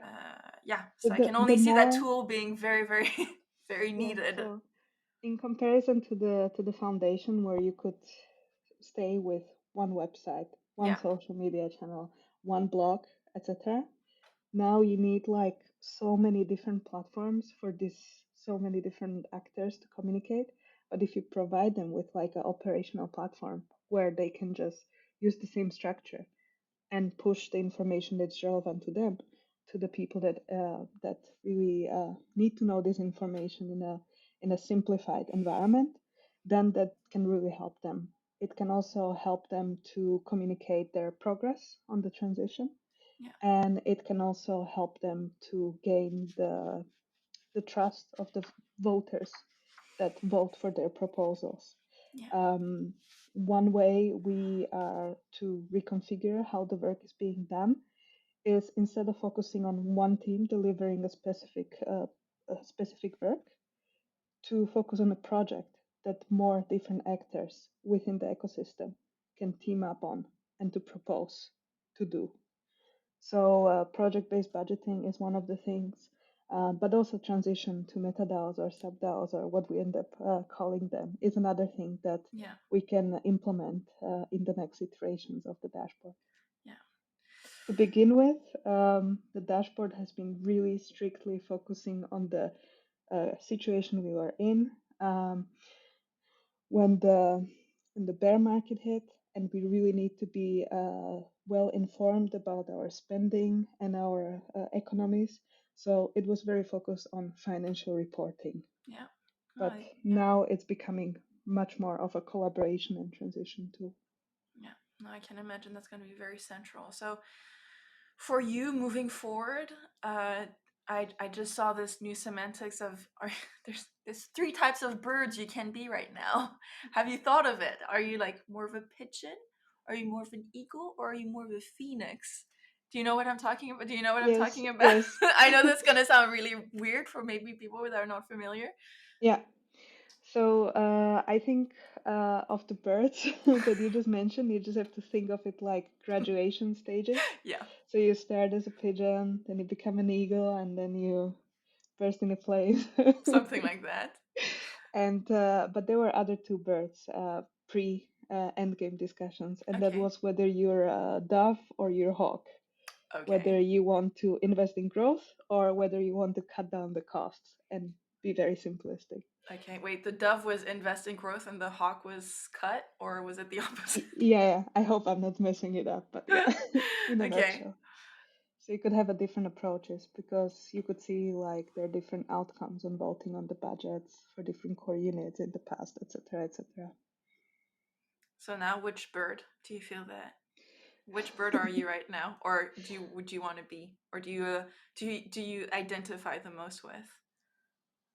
Yeah, so I the can the only see that more tool being very, very, very yeah. needed. So in comparison to the foundation where you could stay with one website, one Yeah, social media channel, one blog, etc. Now you need like so many different platforms for this, so many different actors to communicate. But if you provide them with like an operational platform where they can just use the same structure and push the information that's relevant to them to the people that really need to know this information in a simplified environment, then that can really help them. It can also help them to communicate their progress on the transition, yeah, and it can also help them to gain the trust of the voters that vote for their proposals. yeah, Um, One way we are to reconfigure how the work is being done is instead of focusing on one team delivering a specific work, to focus on a project that more different actors within the ecosystem can team up on and to propose to do. So project-based budgeting is one of the things, but also transition to MetaDAOs or sub-DAOs or what we end up calling them is another thing that Yeah. we can implement in the next iterations of the dashboard. Yeah. To begin with, the dashboard has been really strictly focusing on the situation we were in when the bear market hit, and we really need to be well informed about our spending and our economies. So it was very focused on financial reporting. Yeah. But Yeah. now it's becoming much more of a collaboration and transition tool. Yeah. No, I can imagine that's going to be very central. So for you moving forward, I just saw this new semantics of there's three types of birds you can be right now. Have you thought of it? Are you like more of a pigeon? Are you more of an eagle, or are you more of a phoenix? Do you know what I'm talking about? Do you know what I'm Yes, talking about? yes. I know that's gonna sound really weird for maybe people that are not familiar. Yeah. So I think of the birds that you just mentioned, you just have to think of it like graduation stages. Yeah, So you start as a pigeon, then you become an eagle, and then you burst into flames. something like that. And but there were other two birds pre endgame discussions, and that Okay. was whether you're a dove or you're a hawk, whether Okay. you want to invest in growth or whether you want to cut down the costs and be very simplistic. Okay. Wait, the dove was invest in growth and the hawk was cut, or was it the opposite? Yeah, I hope I'm not messing it up, but yeah, in a Okay. nutshell. So you could have a different approaches because you could see like there are different outcomes on voting on the budgets for different core units in the past, etc., etc. So now, which bird do you feel that? Which bird are you right now, or would you want to be, or do you identify the most with?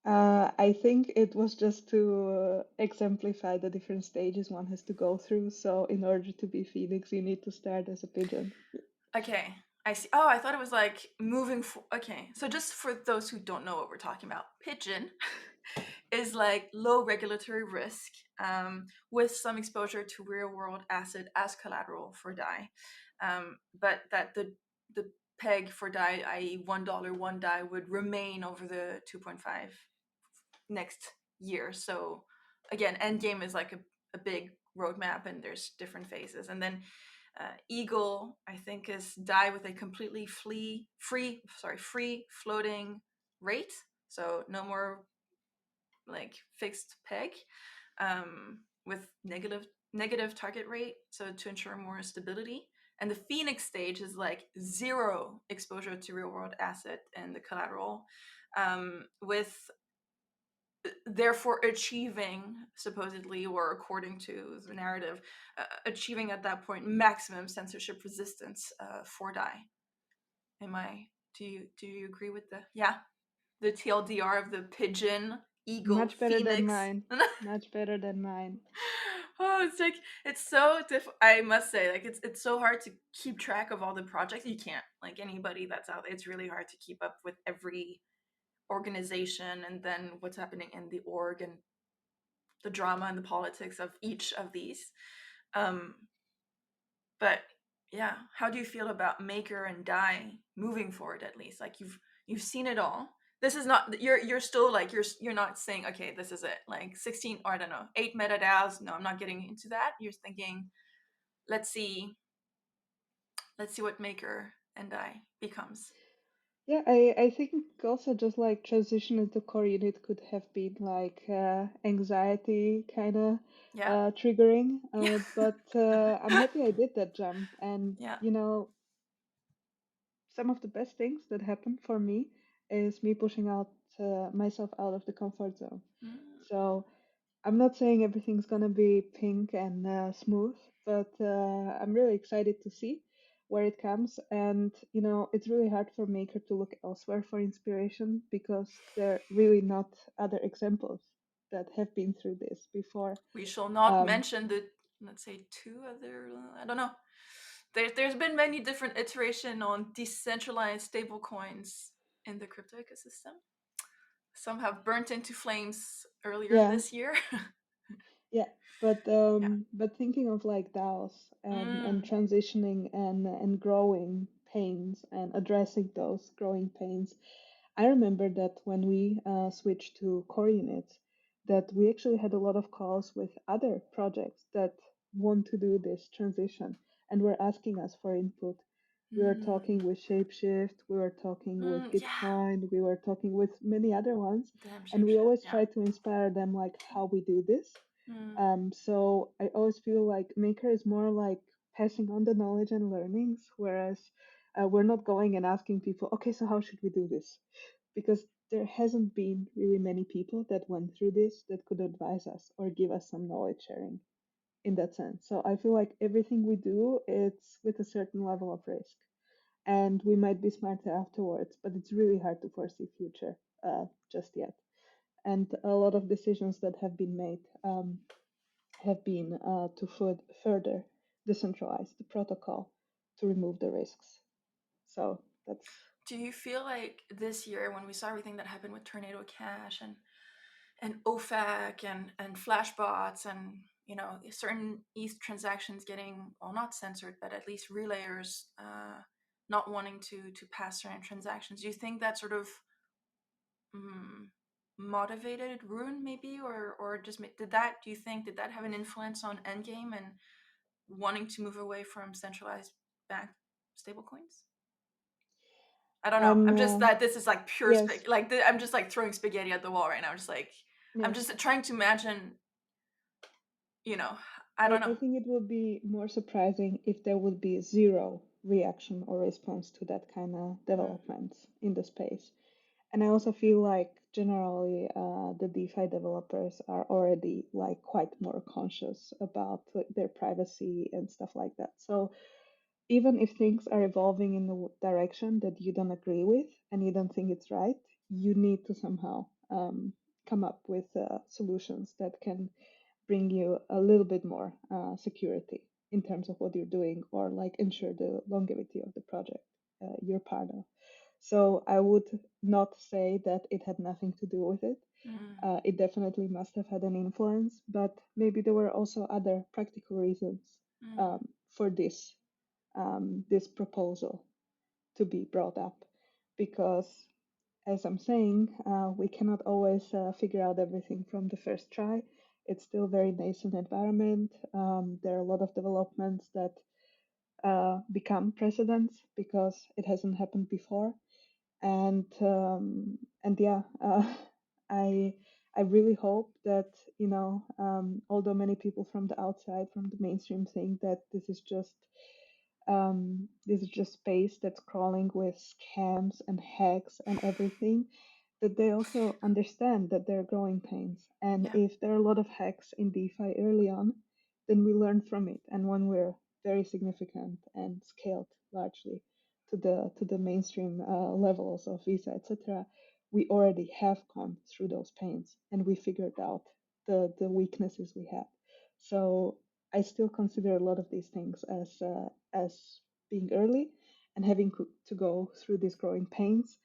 I think it was just to exemplify the different stages one has to go through. So in order to be Phoenix, you need to start as a pigeon. Okay, I see. Oh, I thought it was like moving. Okay, so just for those who don't know what we're talking about, pigeon is like low regulatory risk, with some exposure to real world asset as collateral for DAI, but that the peg for DAI, i.e. $1 one DAI, would remain over the 2.5 next year. So again, endgame is like a big roadmap, and there's different phases. And then Eagle, I think, is DAI with a completely free floating rate. So no more like fixed peg, with negative target rate, so to ensure more stability. And the Phoenix stage is like zero exposure to real world asset and the collateral, with therefore achieving, supposedly, or according to the narrative, achieving at that point maximum censorship resistance for DAI. Am I? Do you agree with the TLDR of the pigeon, eagle, Much better than phoenix? mine. Much better than mine. Oh, it's like it's so I must say, like it's so hard to keep track of all the projects. You can't, like anybody that's out there. It's really hard to keep up with every organization and then what's happening in the org and the drama and the politics of each of these. Um, but yeah, how do you feel about Maker and DAI moving forward? At least, like you've seen it all. This is not you're still like you're not saying, okay, this is it. Like 16, or I don't know, 8 meta DAOs. No, I'm not getting into that. You're thinking, let's see, let's see what Maker and DAI becomes. Yeah, I think also just like transition into core unit could have been like anxiety kind of Yeah, triggering, yeah, but I'm happy I did that jump. And yeah. you know, some of the best things that happened for me is me pushing out myself out of the comfort zone. Mm. So I'm not saying everything's gonna be pink and smooth, but I'm really excited to see where it comes. And you know, it's really hard for Maker to look elsewhere for inspiration because there are really not other examples that have been through this before. We shall not Um, mention the, let's say, two other. I don't know. There's been many different iteration on decentralized stablecoins in the crypto ecosystem. Some have burnt into flames earlier Yeah, this year. yeah. Yeah. But thinking of like DAOs and Mm. transitioning and growing pains and addressing those growing pains, I remember that when we switched to core units, that we actually had a lot of calls with other projects that want to do this transition and were asking us for input. We were Mm. talking with Shapeshift, we were talking with Yeah. Gitcoin, we were talking with many other ones, Damn and we shapeshift. always Yeah. try to inspire them like how we do this. Mm. So I always feel like Maker is more like passing on the knowledge and learnings, whereas we're not going and asking people, okay, so how should we do this? Because there hasn't been really many people that went through this that could advise us or give us some knowledge sharing in that sense. So I feel like everything we do, it's with a certain level of risk. And we might be smarter afterwards, but it's really hard to foresee future just yet. And a lot of decisions that have been to further decentralize the protocol to remove the risks. So that's Do you feel like this year, when we saw everything that happened with Tornado Cash and OFAC and Flashbots and certain ETH transactions getting, well, not censored, but at least relayers not wanting to pass certain transactions, do you think that sort of mm, motivated Rune maybe, or just do you think did that have an influence on Endgame and wanting to move away from centralized bank stablecoins? I don't know. I'm I'm just that this is like pure yes. I'm just like throwing spaghetti at the wall right now. Just like I'm Yeah. just trying to imagine. You know, I don't I know. think it would be more surprising if there would be zero reaction or response to that kind of Mm, developments in the space. And I also feel like generally the DeFi developers are already like quite more conscious about like, their privacy and stuff like that. So even if things are evolving in the direction that you don't agree with and you don't think it's right, you need to somehow come up with solutions that can bring you a little bit more security in terms of what you're doing or like ensure the longevity of the project you're part of. So I would not say that it had nothing to do with it. mm, It definitely must have had an influence, but maybe there were also other practical reasons mm, for this proposal to be brought up, because as I'm saying, we cannot always figure out everything from the first try. It's still very nascent environment. There are a lot of developments that become precedents because it hasn't happened before, and yeah, I I really hope that although many people from the outside, from the mainstream, think that this is just space that's crawling with scams and hacks and everything, that they also understand that there are growing pains. And yeah. if there are a lot of hacks in DeFi early on, then we learn from it. And when we're very significant and scaled largely to the mainstream levels of Visa, etc., we already have gone through those pains and we figured out the weaknesses we have. So I still consider a lot of these things as being early and having to go through these growing pains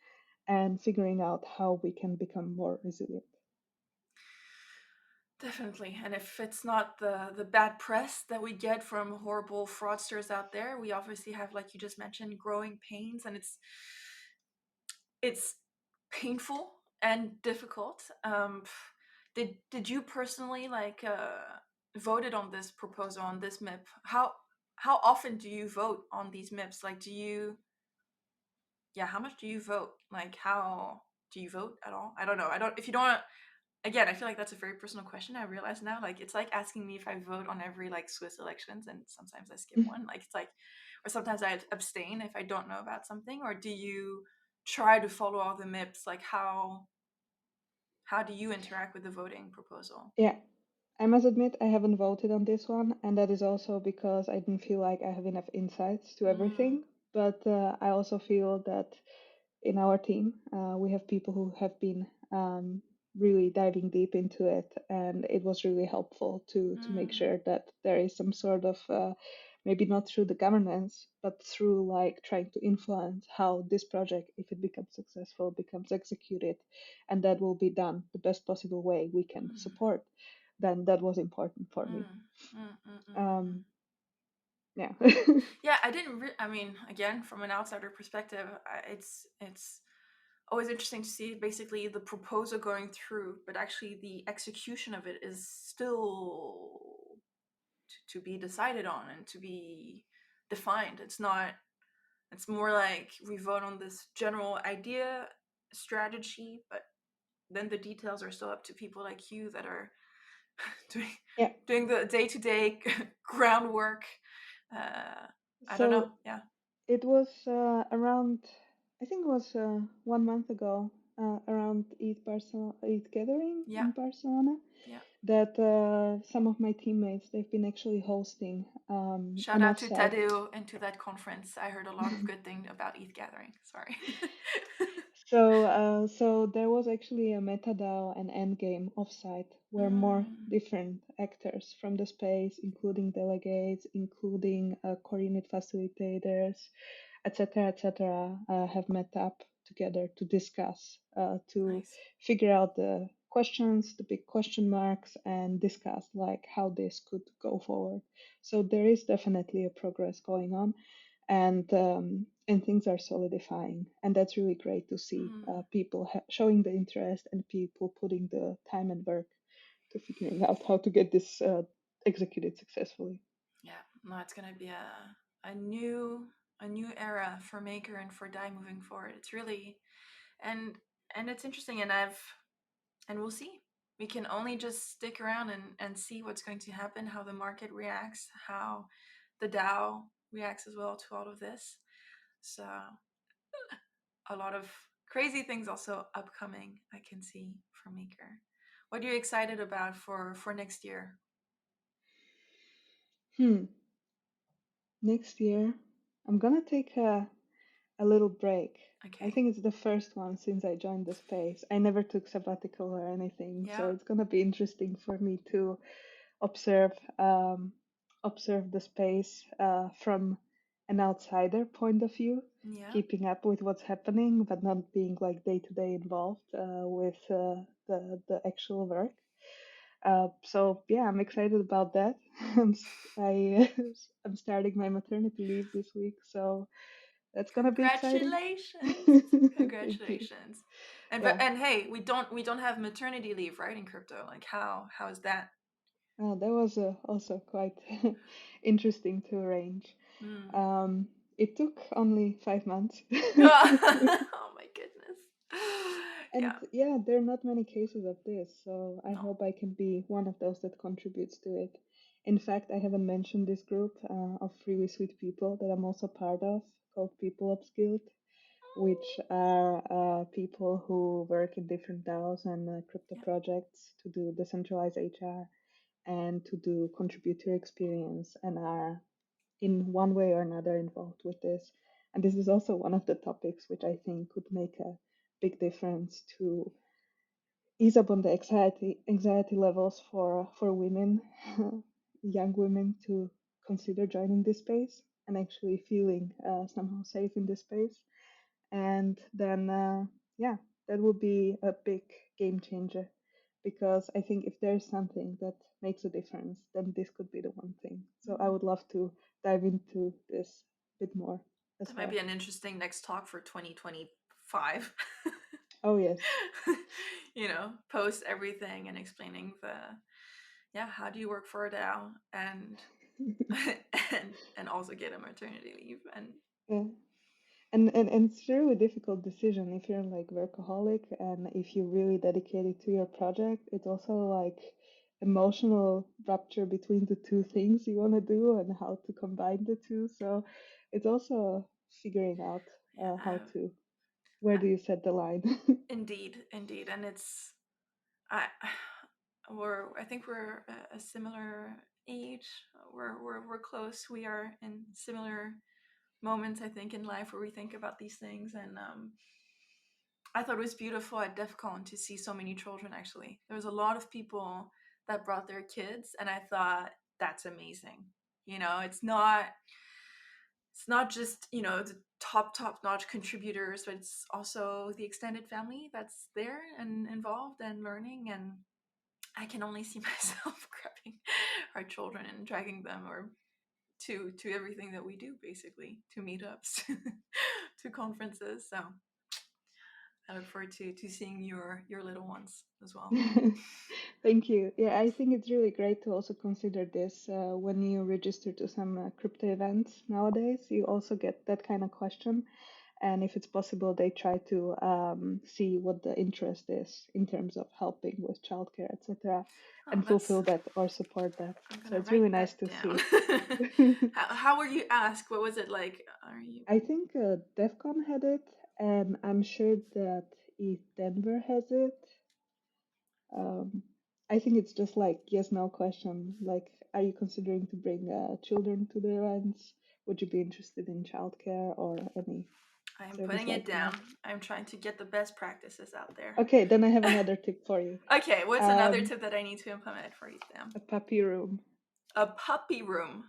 and figuring out how we can become more resilient. Definitely. And if it's not the bad press that we get from horrible fraudsters out there, we obviously have, like you just mentioned, growing pains, and it's painful and difficult. Did you personally voted on this proposal on this MIP? How often do you vote on these MIPs? Like, do you yeah? How much do you vote? Like, how do you vote at all? I don't know. I don't. If you don't want again, I feel like that's a very personal question. I realize now, like it's like asking me if I vote on every like Swiss elections, and sometimes I skip one. Like it's like, or sometimes I abstain if I don't know about something. Or do you try to follow all the MIPS? Like how do you interact with the voting proposal? Yeah, I must admit I haven't voted on this one, and that is also because I didn't feel like I have enough insights to Mm, everything. But I also feel that in our team, we have people who have been really diving deep into it, and it was really helpful to make mm, sure that there is some sort of maybe not through the governance, but through like trying to influence how this project, if it becomes successful, becomes executed, and that will be done the best possible way we can Mm, support, then that was important for me. mm, mm, mm, mm, mm, mm. Um, yeah. Yeah, I didn't. I mean, again, from an outsider perspective, it's always interesting to see basically the proposal going through, but actually the execution of it is still to be decided on and to be defined. It's not. It's more like we vote on this general idea, strategy, but then the details are still up to people like you that are doing Yeah. doing the day to day groundwork. Uh, I don't know. So Yeah, it was around, I think it was 1 month ago, around Eat Gathering yeah, in Barcelona, yeah. that some of my teammates, they've been actually hosting Shout an out to offsite. Tadu and to that conference. I heard a lot of good things about ETH Gathering. Sorry. So there was actually a MetaDAO and Endgame offsite where more Mm, different actors from the space, including delegates, including coordinate facilitators, etc., have met up together to discuss, to nice. figure out the questions, the big question marks, and discuss like how this could go forward. So there is definitely a progress going on, and things are solidifying, and that's really great to see. Mm, People showing the interest and people putting the time and work to figuring out how to get this executed successfully. yeah, no, it's gonna be a new a new era for Maker and for Dai moving forward. It's really and and it's interesting, and we'll see. We can only just stick around and see what's going to happen, how the market reacts, how the DAO reacts as well to all of this. So a lot of crazy things also upcoming I can see from Maker. What are you excited about for next year? Hmm. Next year, I'm gonna take a little break. I Okay. think it's the first one since I joined the space. I never took sabbatical or anything, so Yeah. it's gonna be interesting for me to observe observe the space from an outsider point of view, Yeah. keeping up with what's happening, but not being like day to day involved with the actual work. So yeah, I'm excited about that. I'm starting my maternity leave this week, so that's gonna be exciting. Congratulations. Thank you. Congratulations. And but Yeah, and hey, we don't have maternity leave, right, in crypto? Like how is that? that was also quite interesting to arrange. Hmm. Um, it took only 5 months. Oh my goodness. And Yeah. yeah, there are not many cases of this, so I No. hope I can be one of those that contributes to it. In fact, I haven't mentioned this group of really sweet people that I'm also part of, called People Upskilled, which are people who work in different DAOs and crypto Yeah. projects to do decentralized HR and to do contributor experience and are in one way or another involved with this. And this is also one of the topics which I think could make a big difference to ease up on the anxiety levels for women, young women, to consider joining this space and actually feeling somehow safe in this space. And then yeah, that would be a big game changer, because I think if there's something that makes a difference, then this could be the one thing. So I Mm. would love to dive into this a bit more as That might be well. an interesting next talk for 2025. Oh yes. Post everything and explaining yeah, how do you work for a DAO and and also get a maternity leave and Yeah. And it's a really difficult decision if you're like workaholic and if you're really dedicated to your project. It's also like emotional rupture between the two things you want to do and how to combine the two. So it's also figuring out yeah, how to, where I, do you set the line? indeed, and it's I I think we're a similar age. We're close. We are in similar moments, I think, in life where we think about these things. And I thought it was beautiful at DEF CON to see so many children. Actually, there was a lot of people that brought their kids, and I thought that's amazing. It's not just the top notch contributors, but it's also the extended family that's there and involved and learning. And I can only see myself grabbing our children and dragging them or to everything that we do, basically, to meetups, to conferences. So I look forward to seeing your little ones as well. Thank you. Yeah, I think it's really great to also consider this when you register to some crypto events nowadays. You also get that kind of question. And if it's possible, they try to see what the interest is in terms of helping with childcare, etc., Oh, and fulfill that or support that. I'm So gonna it's really write nice that to down. see. How were you asked? What was it like? Are you? I think DEF CON had it, and I'm sure that ETH Denver has it. Um, I think it's just like yes, no question. Like, are you considering to bring children to the events? Would you be interested in childcare or any I'm service putting it like that? down. I'm trying to get the best practices out there. Okay, then I have another tip for you. Okay, what's another Um, tip that I need to implement for you, them? a puppy room. A puppy room.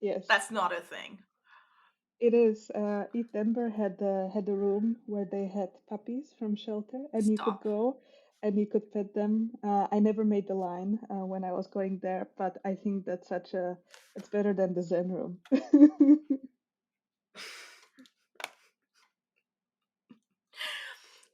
Yes, That's not a thing. it is. ETH Denver had a room where they had puppies from shelter, and you could Stop. go and you could pet them. I never made the line when I was going there, but I think that's such a it's better than the Zen room.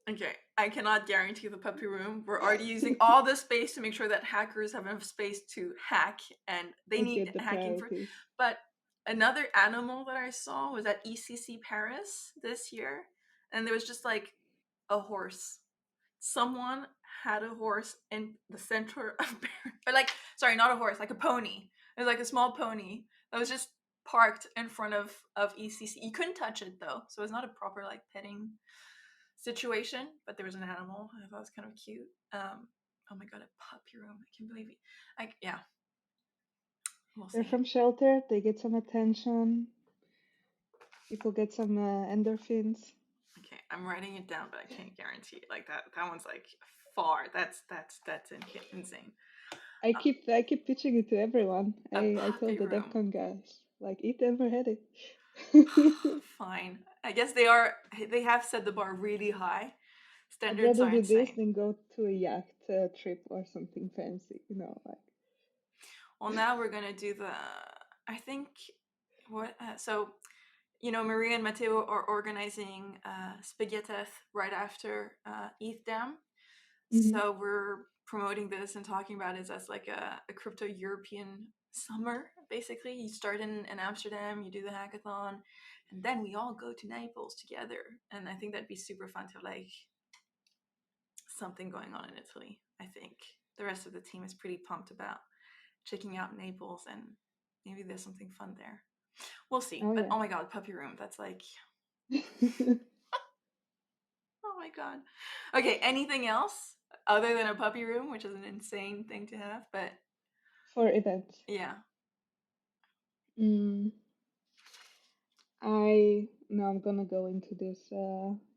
Okay, I cannot guarantee the puppy room. We're already using all the space to make sure that hackers have enough space to hack, and they And need get the hacking for. priorities. But another animal that I saw was at ECC Paris this year, and there was just like a horse. Someone had a horse in the center of Paris, or like, sorry, not a horse, like a pony. It was like a small pony that was just parked in front of ECC. You couldn't touch it though, so it was not a proper like petting situation, but there was an animal. I thought it was kind of cute. Oh my god, a puppy room! I can't believe it. Like, yeah, we'll They're see. from shelter. They get some attention. People get some endorphins. Okay, I'm writing it down, but I can't guarantee it. Like that one's like far. That's insane. I keep pitching it to everyone. A I told puppy the room. DEF CON guys, like, ETH Denver had it. Fine. I guess they have set the bar really high. I'd Standards rather are do this insane. than go to a yacht trip or something fancy, like. Well, now we're gonna do the. I think what so Maria and Matteo are organizing Spaghetteth right after ETH Dam. Hmm. So we're promoting this and talking about it as like a crypto European summer. Basically, you start in Amsterdam, you do the hackathon, and then we all go to Naples together. And I think that'd be super fun to like something going on in Italy. I think the rest of the team is pretty pumped about checking out Naples, and maybe there's something fun there. We'll see. Oh But yeah. oh my god, puppy room. That's like, oh my god. Okay, anything else other than a puppy room, which is an insane thing to have, but For events. yeah. Mm, I now I'm gonna go into this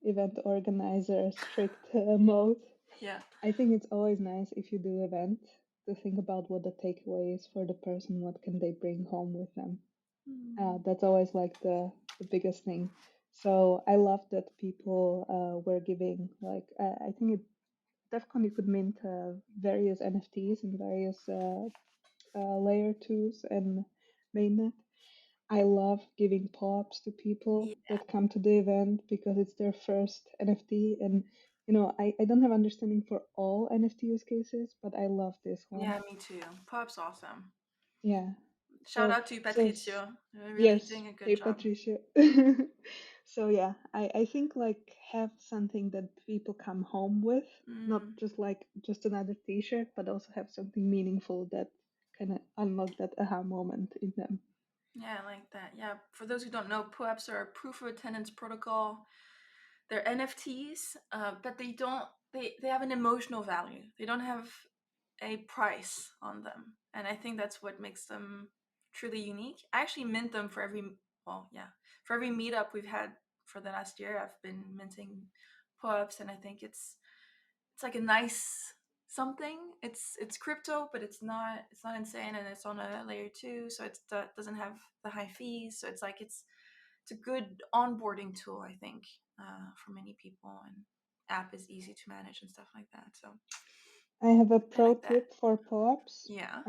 event organizer strict mode. Yeah. I think it's always nice if you do event to think about what the takeaway is for the person, what can they bring home with them. Mm. That's always like the biggest thing. So I love that people were giving like I think it DEF CON you could mint various NFTs and various layer twos and mainnet. I love giving pop-ups to people Yeah. that come to the event because it's their first NFT and I don't have understanding for all NFT use cases, but I love this one. Yeah, me too. Pop's awesome. Yeah. Shout So out to so Patricio. You're really yes, doing a good hey job. Patricia. So yeah, I think like have something that people come home with, not Mm. just like just another t-shirt, but also have something meaningful that kind of unlock that aha moment in them. Yeah, I like that. Yeah, for those who don't know, POAPs are a proof of attendance protocol. They're NFTs, but they have an emotional value. They don't have a price on them, and I think that's what makes them truly unique. I actually mint them for every for every meetup we've had for the last year. I've been minting POAPs, and I think it's like a nice something. It's crypto, but it's not insane, and it's on a layer two, so it doesn't have the high fees. So it's like it's a good onboarding tool, I think, for many people, and app is easy to manage and stuff like that. So I have a I pro like that. tip for POAPs Yeah.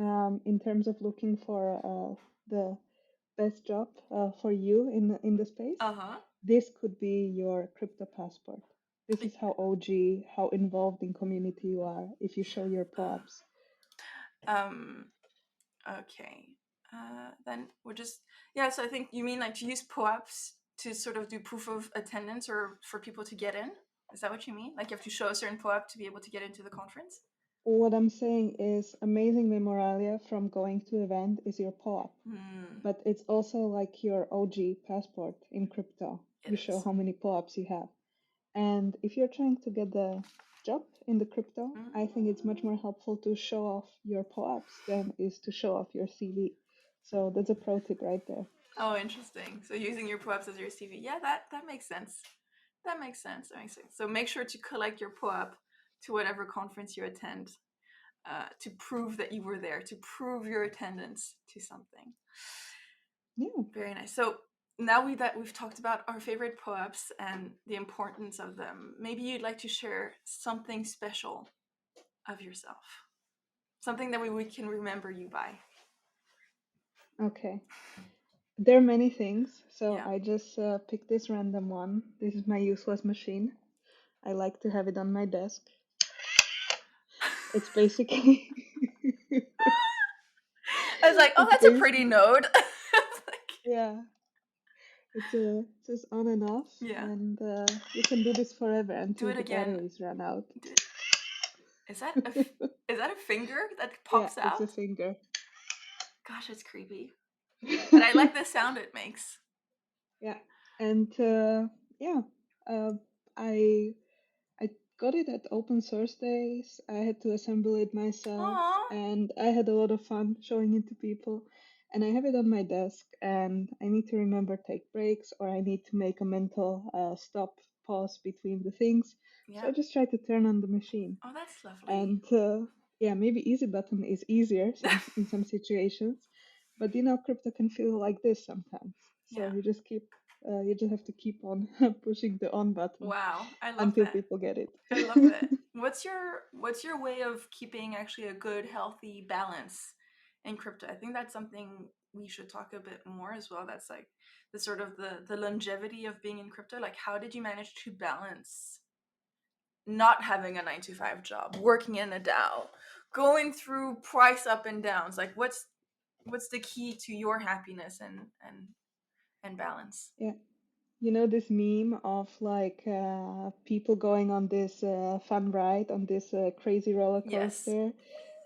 in terms of looking for the best job for you in the space. Uh huh. This could be your crypto passport. This is how OG, how involved in community you are if you show your POAPs. Um. Okay. Then we're just yeah. So I think you mean like to use POAPs to sort of do proof of attendance or for people to get in. Is that what you mean? Like you have to show a certain POAP to be able to get into the conference? What I'm saying is amazing memorabilia from going to event is your POAP, Hmm. but it's also like your OG passport in crypto. It You show is. how many POAPs you have. And if you're trying to get the job in the crypto, I think it's much more helpful to show off your POAPs than is to show off your CV. So that's a pro tip right there. Oh, interesting. So using your POAPs as your CV. Yeah, that makes sense. That makes sense. That makes sense. So make sure to collect your POAP to whatever conference you attend to prove that you were there, to prove your attendance to something. Yeah. Very nice. So now that we've talked about our favorite POAPs and the importance of them, maybe you'd like to share something special of yourself, something that we can remember you by. Okay. There are many things, so Yeah. I just picked this random one. This is my useless machine. I like to have it on my desk. It's basically I was like, oh, it's that's a pretty basically note. Like, yeah. It's just on and off, yeah. and you can do this forever Do until it the again. batteries run out. Do it. Is that is that a finger that Yeah, pops it's a out? finger. Gosh, it's creepy. But I like the sound it makes. Yeah, and yeah, uh, I I got it at open source days. I had to assemble it myself, Aww. and I had a lot of fun showing it to people. And I have it on my desk, and I need to remember take breaks, or I need to make a mental stop, pause between the things. So I Yeah. just try to turn on the machine. Oh, that's lovely. And yeah, maybe easy button is easier in some situations, but crypto can feel like this sometimes. So Yeah. you just have to keep on pushing the on button Wow. I love until that. people get it. I love it. What's your way of keeping actually a good healthy balance in crypto? I think that's something we should talk a bit more as well. That's like the sort of the longevity of being in crypto. Like how did you manage to balance not having a 9 to 5 job, working in a DAO, going through price up and downs? Like what's the key to your happiness and balance? Yeah. This meme of like people going on this fun ride on this crazy roller Yes. coaster,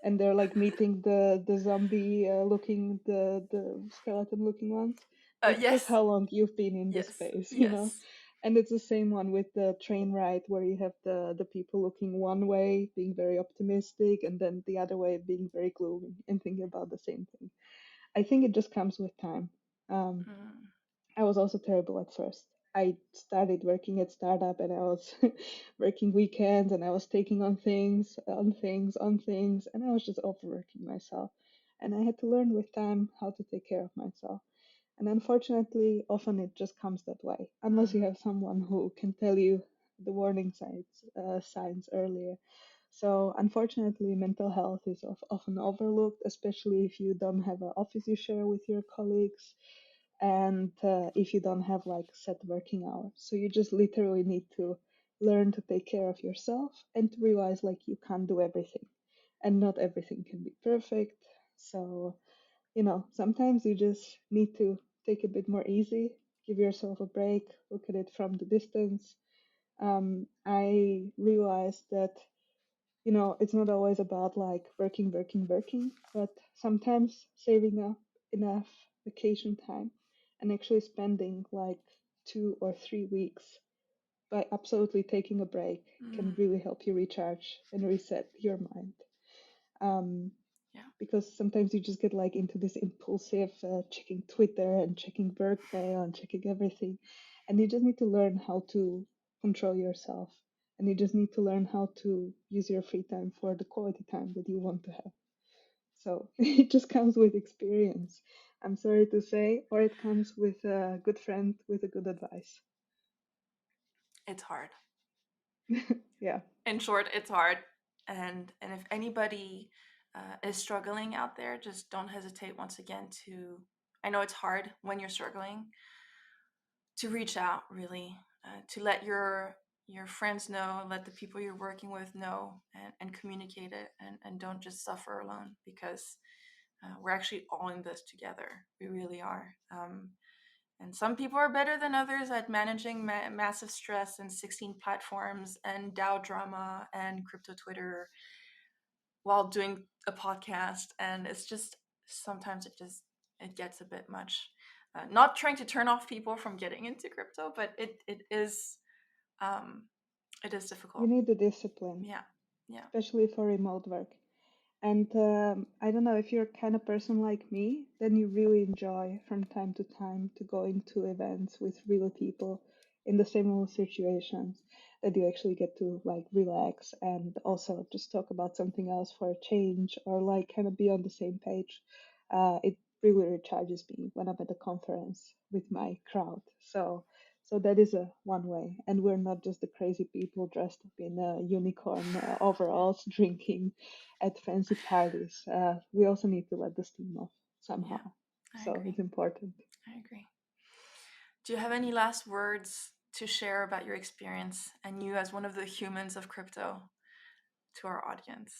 and they're like meeting the zombie looking the skeleton looking ones. That's Yes. how long you've been in this Yes. space. Yes. And it's the same one with the train ride where you have the people looking one way, being very optimistic, and then the other way being very gloomy and thinking about the same thing. I think it just comes with time. Um, Mm, I was also terrible at first. I started working at startup and I was working weekends and I was taking on things, on things, on things, and I was just overworking myself. And I had to learn with time how to take care of myself. And unfortunately, often it just comes that way, unless you mm, have someone who can tell you the warning signs earlier. So unfortunately, mental health is often overlooked, especially if you don't have an office you share with your colleagues and if you don't have like set working hours. So you just literally need to learn to take care of yourself and to realize like you can't do everything and not everything can be perfect. So, sometimes you just need to take a bit more easy, give yourself a break, look at it from the distance. I realized that it's not always about like working, working, working, but sometimes saving up enough vacation time and actually spending like 2 or 3 weeks by absolutely taking a break can mm. really help you recharge and reset your mind. Um, Yeah. because sometimes you just get like into this impulsive checking Twitter and checking work mail and checking everything, and you just need to learn how to control yourself and you just need to learn how to use your free time for the quality time that you want to have. So it just comes with experience, I'm sorry to say, or it comes with a good friend with a good advice. It's hard. Yeah. In short, it's hard. And if anybody is struggling out there, just don't hesitate once again to. I know it's hard when you're struggling to reach out, really, to let your friends know, let the people you're working with know, and communicate it, and don't just suffer alone, because we're actually all in this together. We really are. And some people are better than others at managing massive stress and 16 platforms and DAO drama and crypto Twitter while doing a podcast. And it's just sometimes it gets a bit much. Not trying to turn off people from getting into crypto, but um, it is You difficult. need the discipline, Yeah, yeah, especially for remote work. And I don't know if you're kind of person like me, then you really enjoy from time to time to go into events with real people in the similar situations that you actually get to like relax and also just talk about something else for a change or like kind of be on the same page. It really recharges me when I'm at a conference with my crowd. So that is a one way, and we're not just the crazy people dressed up in unicorn overalls drinking at fancy parties. We also need to let the steam off yeah. somehow. I So agree. it's important. I agree. Do you have any last words to share about your experience and you as one of the humans of crypto to our audience?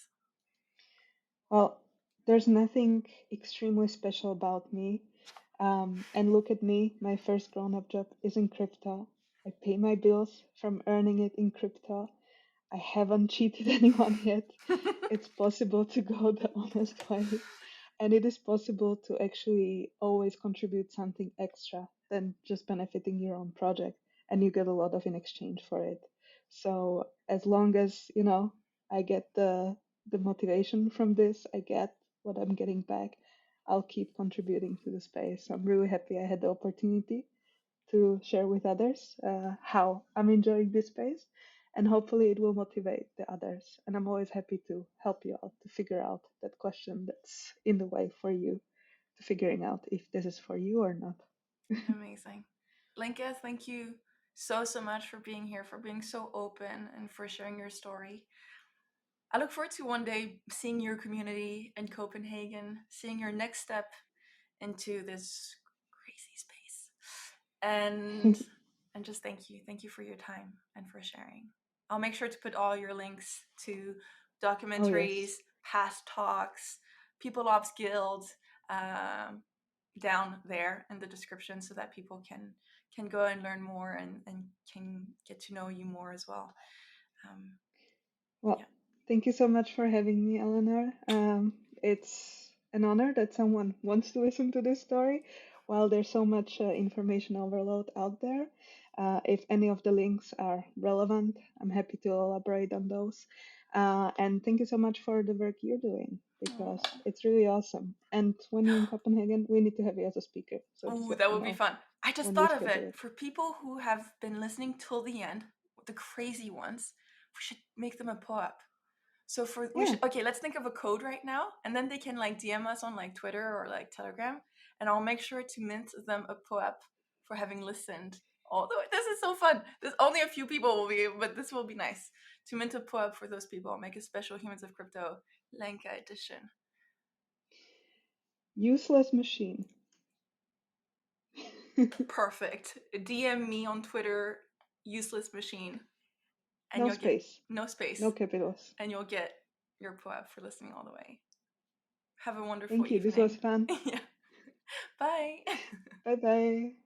Well, there's nothing extremely special about me. And look at me, my first grown up job is in crypto. I pay my bills from earning it in crypto. I haven't cheated anyone yet. It's possible to go the honest way. And it is possible to actually always contribute something extra than just benefiting your own project. And you get a lot of in exchange for it. So as long as, I get the motivation from this, I get what I'm getting back, I'll keep contributing to the space. I'm really happy I had the opportunity to share with others how I'm enjoying this space, and hopefully it will motivate the others. And I'm always happy to help you out to figure out that question that's in the way for you, to figuring out if this is for you or not. Amazing. Lenka, thank you so much for being here, for being so open, and for sharing your story. I look forward to one day seeing your community in Copenhagen, seeing your next step into this crazy space. And and just thank you for your time and for sharing. I'll make sure to put all your links to Oh, documentaries, yes. past talks, People Ops Guild, um, down there in the description so that people can go and learn more, and can get to know you more as well. Um, Well, yeah, thank you so much for having me, Eleanor. It's an honor that someone wants to listen to this story. While there's so much information overload out there, if any of the links are relevant, I'm happy to elaborate on those. And thank you so much for the work you're doing because it's really awesome. And when you're in Copenhagen, we need to have you as a speaker. So just ooh, let that me would be know fun. I just when we thought of schedule it. it. For people who have been listening till the end, the crazy ones, we should make them a po-up. So for we Yeah. should okay, let's think of a code right now, and then they can like DM us on like Twitter or like Telegram, and I'll make sure to mint them a po-up for having listened. Although this is so fun. There's only a few people will be, but this will be nice to mint a po-up for those people. I'll make a special Humans of Crypto Lenka edition. Useless machine. Perfect. DM me on Twitter, useless machine, and No you'll get space. no space, No capitals. and you'll get your po-up for listening all the way. Have a wonderful Thank you. This was evening. fun. Yeah. Bye. Bye bye.